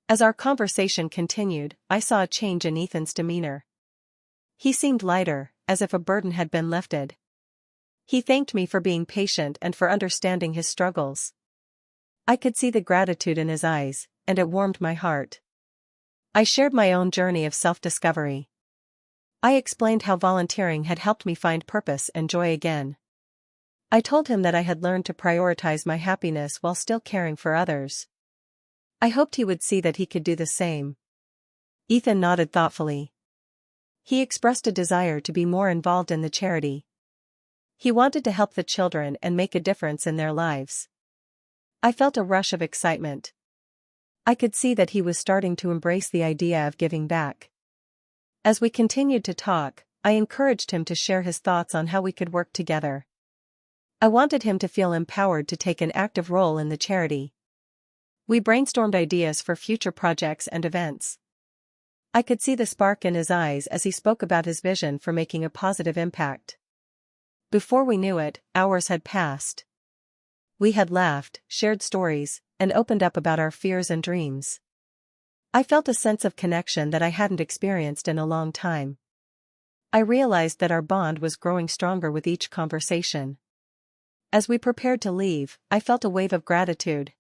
As our conversation continued, I saw a change in Ethan's demeanor. He seemed lighter, as if a burden had been lifted. He thanked me for being patient and for understanding his struggles. I could see the gratitude in his eyes, and it warmed my heart. I shared my own journey of self-discovery. I explained how volunteering had helped me find purpose and joy again. I told him that I had learned to prioritize my happiness while still caring for others. I hoped he would see that he could do the same. Ethan nodded thoughtfully. He expressed a desire to be more involved in the charity. He wanted to help the children and make a difference in their lives. I felt a rush of excitement. I could see that he was starting to embrace the idea of giving back. As we continued to talk, I encouraged him to share his thoughts on how we could work together. I wanted him to feel empowered to take an active role in the charity. We brainstormed ideas for future projects and events. I could see the spark in his eyes as he spoke about his vision for making a positive impact. Before we knew it, hours had passed. We had laughed, shared stories, and opened up about our fears and dreams. I felt a sense of connection that I hadn't experienced in a long time. I realized that our bond was growing stronger with each conversation. As we prepared to leave, I felt a wave of gratitude.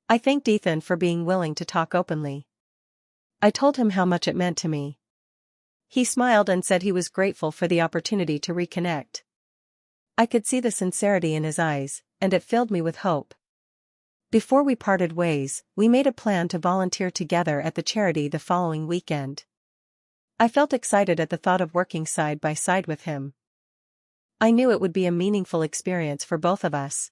I thanked Ethan for being willing to talk openly. I told him how much it meant to me. He smiled and said he was grateful for the opportunity to reconnect. I could see the sincerity in his eyes, and it filled me with hope. Before we parted ways, we made a plan to volunteer together at the charity the following weekend. I felt excited at the thought of working side by side with him. I knew it would be a meaningful experience for both of us.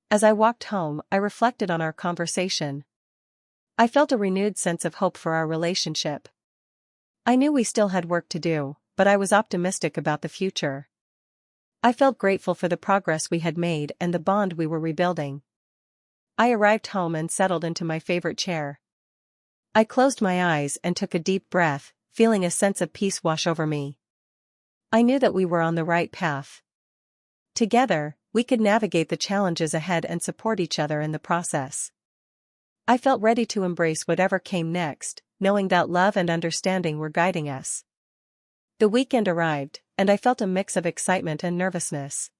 As I walked home, I reflected on our conversation. I felt a renewed sense of hope for our relationship. I knew we still had work to do, but I was optimistic about the future. I felt grateful for the progress we had made and the bond we were rebuilding. I arrived home and settled into my favorite chair. I closed my eyes and took a deep breath, feeling a sense of peace wash over me. I knew that we were on the right path. Together, we could navigate the challenges ahead and support each other in the process. I felt ready to embrace whatever came next, knowing that love and understanding were guiding us. The weekend arrived, and I felt a mix of excitement and nervousness.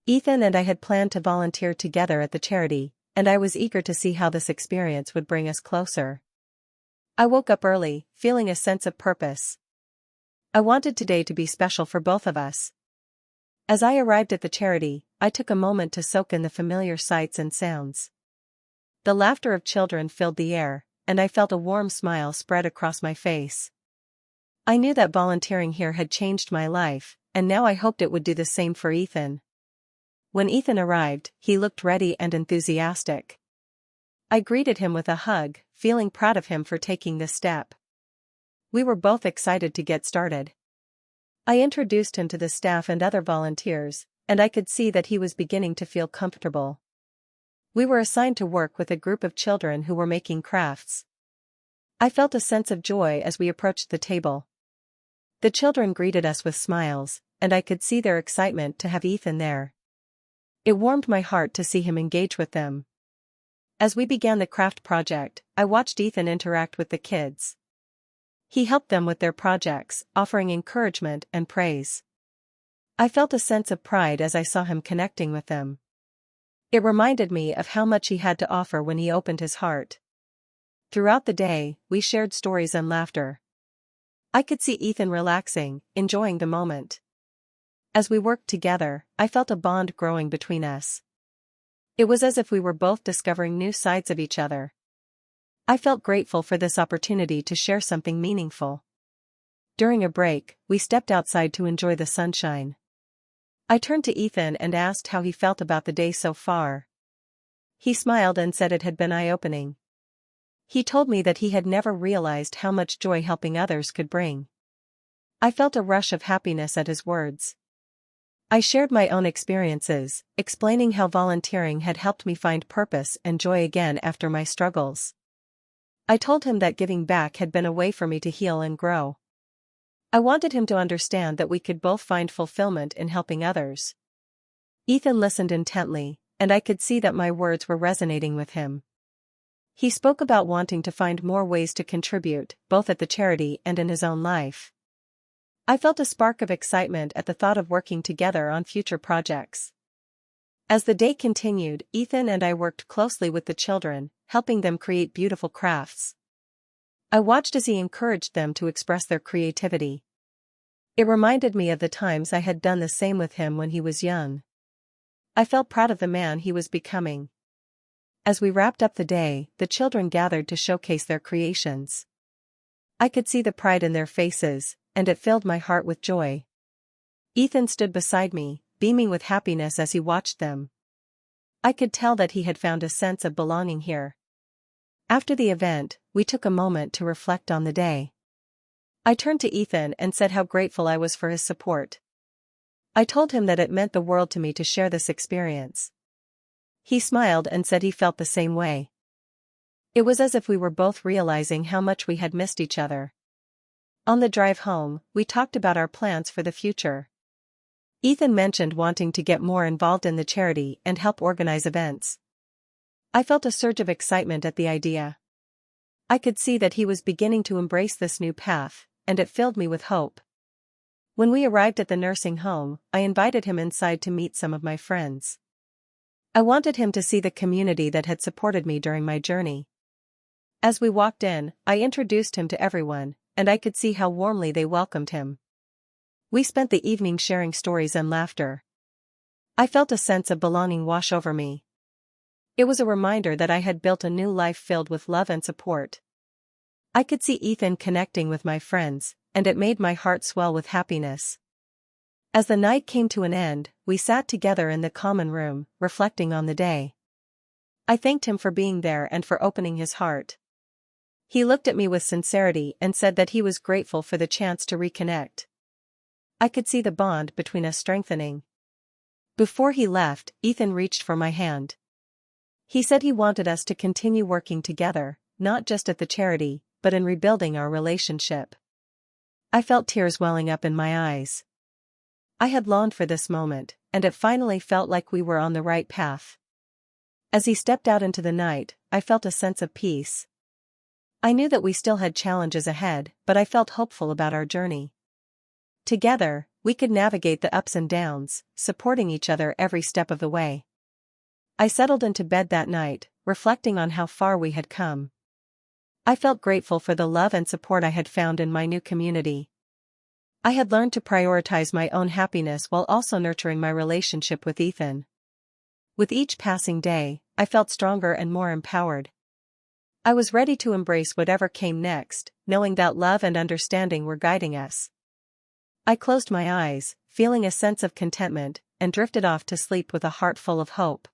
Ethan and I had planned to volunteer together at the charity, and I was eager to see how this experience would bring us closer. I woke up early, feeling a sense of purpose. I wanted today to be special for both of us. As I arrived at the charity, I took a moment to soak in the familiar sights and sounds. The laughter of children filled the air, and I felt a warm smile spread across my face. I knew that volunteering here had changed my life, and now I hoped it would do the same for Ethan. When Ethan arrived, he looked ready and enthusiastic. I greeted him with a hug, feeling proud of him for taking this step. We were both excited to get started. I introduced him to the staff and other volunteers, and I could see that he was beginning to feel comfortable. We were assigned to work with a group of children who were making crafts. I felt a sense of joy as we approached the table. The children greeted us with smiles, and I could see their excitement to have Ethan there. It warmed my heart to see him engage with them. As we began the craft project, I watched Ethan interact with the kids. He helped them with their projects, offering encouragement and praise. I felt a sense of pride as I saw him connecting with them. It reminded me of how much he had to offer when he opened his heart. Throughout the day, we shared stories and laughter. I could see Ethan relaxing, enjoying the moment. As we worked together, I felt a bond growing between us. It was as if we were both discovering new sides of each other. I felt grateful for this opportunity to share something meaningful. During a break, we stepped outside to enjoy the sunshine. I turned to Ethan and asked how he felt about the day so far. He smiled and said it had been eye-opening. He told me that he had never realized how much joy helping others could bring. I felt a rush of happiness at his words. I shared my own experiences, explaining how volunteering had helped me find purpose and joy again after my struggles. I told him that giving back had been a way for me to heal and grow. I wanted him to understand that we could both find fulfillment in helping others. Ethan listened intently, and I could see that my words were resonating with him. He spoke about wanting to find more ways to contribute, both at the charity and in his own life. I felt a spark of excitement at the thought of working together on future projects. As the day continued, Ethan and I worked closely with the children, helping them create beautiful crafts. I watched as he encouraged them to express their creativity. It reminded me of the times I had done the same with him when he was young. I felt proud of the man he was becoming. As we wrapped up the day, the children gathered to showcase their creations. I could see the pride in their faces, and it filled my heart with joy. Ethan stood beside me, beaming with happiness as he watched them. I could tell that he had found a sense of belonging here. After the event, we took a moment to reflect on the day. I turned to Ethan and said how grateful I was for his support. I told him that it meant the world to me to share this experience. He smiled and said he felt the same way. It was as if we were both realizing how much we had missed each other. On the drive home, we talked about our plans for the future. Ethan mentioned wanting to get more involved in the charity and help organize events. I felt a surge of excitement at the idea. I could see that he was beginning to embrace this new path, and it filled me with hope. When we arrived at the nursing home, I invited him inside to meet some of my friends. I wanted him to see the community that had supported me during my journey. As we walked in, I introduced him to everyone, and I could see how warmly they welcomed him. We spent the evening sharing stories and laughter. I felt a sense of belonging wash over me. It was a reminder that I had built a new life filled with love and support. I could see Ethan connecting with my friends, and it made my heart swell with happiness. As the night came to an end, we sat together in the common room, reflecting on the day. I thanked him for being there and for opening his heart. He looked at me with sincerity and said that he was grateful for the chance to reconnect. I could see the bond between us strengthening. Before he left, Ethan reached for my hand. He said he wanted us to continue working together, not just at the charity, but in rebuilding our relationship. I felt tears welling up in my eyes. I had longed for this moment, and it finally felt like we were on the right path. As he stepped out into the night, I felt a sense of peace. I knew that we still had challenges ahead, but I felt hopeful about our journey. Together, we could navigate the ups and downs, supporting each other every step of the way. I settled into bed that night, reflecting on how far we had come. I felt grateful for the love and support I had found in my new community. I had learned to prioritize my own happiness while also nurturing my relationship with Ethan. With each passing day, I felt stronger and more empowered. I was ready to embrace whatever came next, knowing that love and understanding were guiding us. I closed my eyes, feeling a sense of contentment, and drifted off to sleep with a heart full of hope.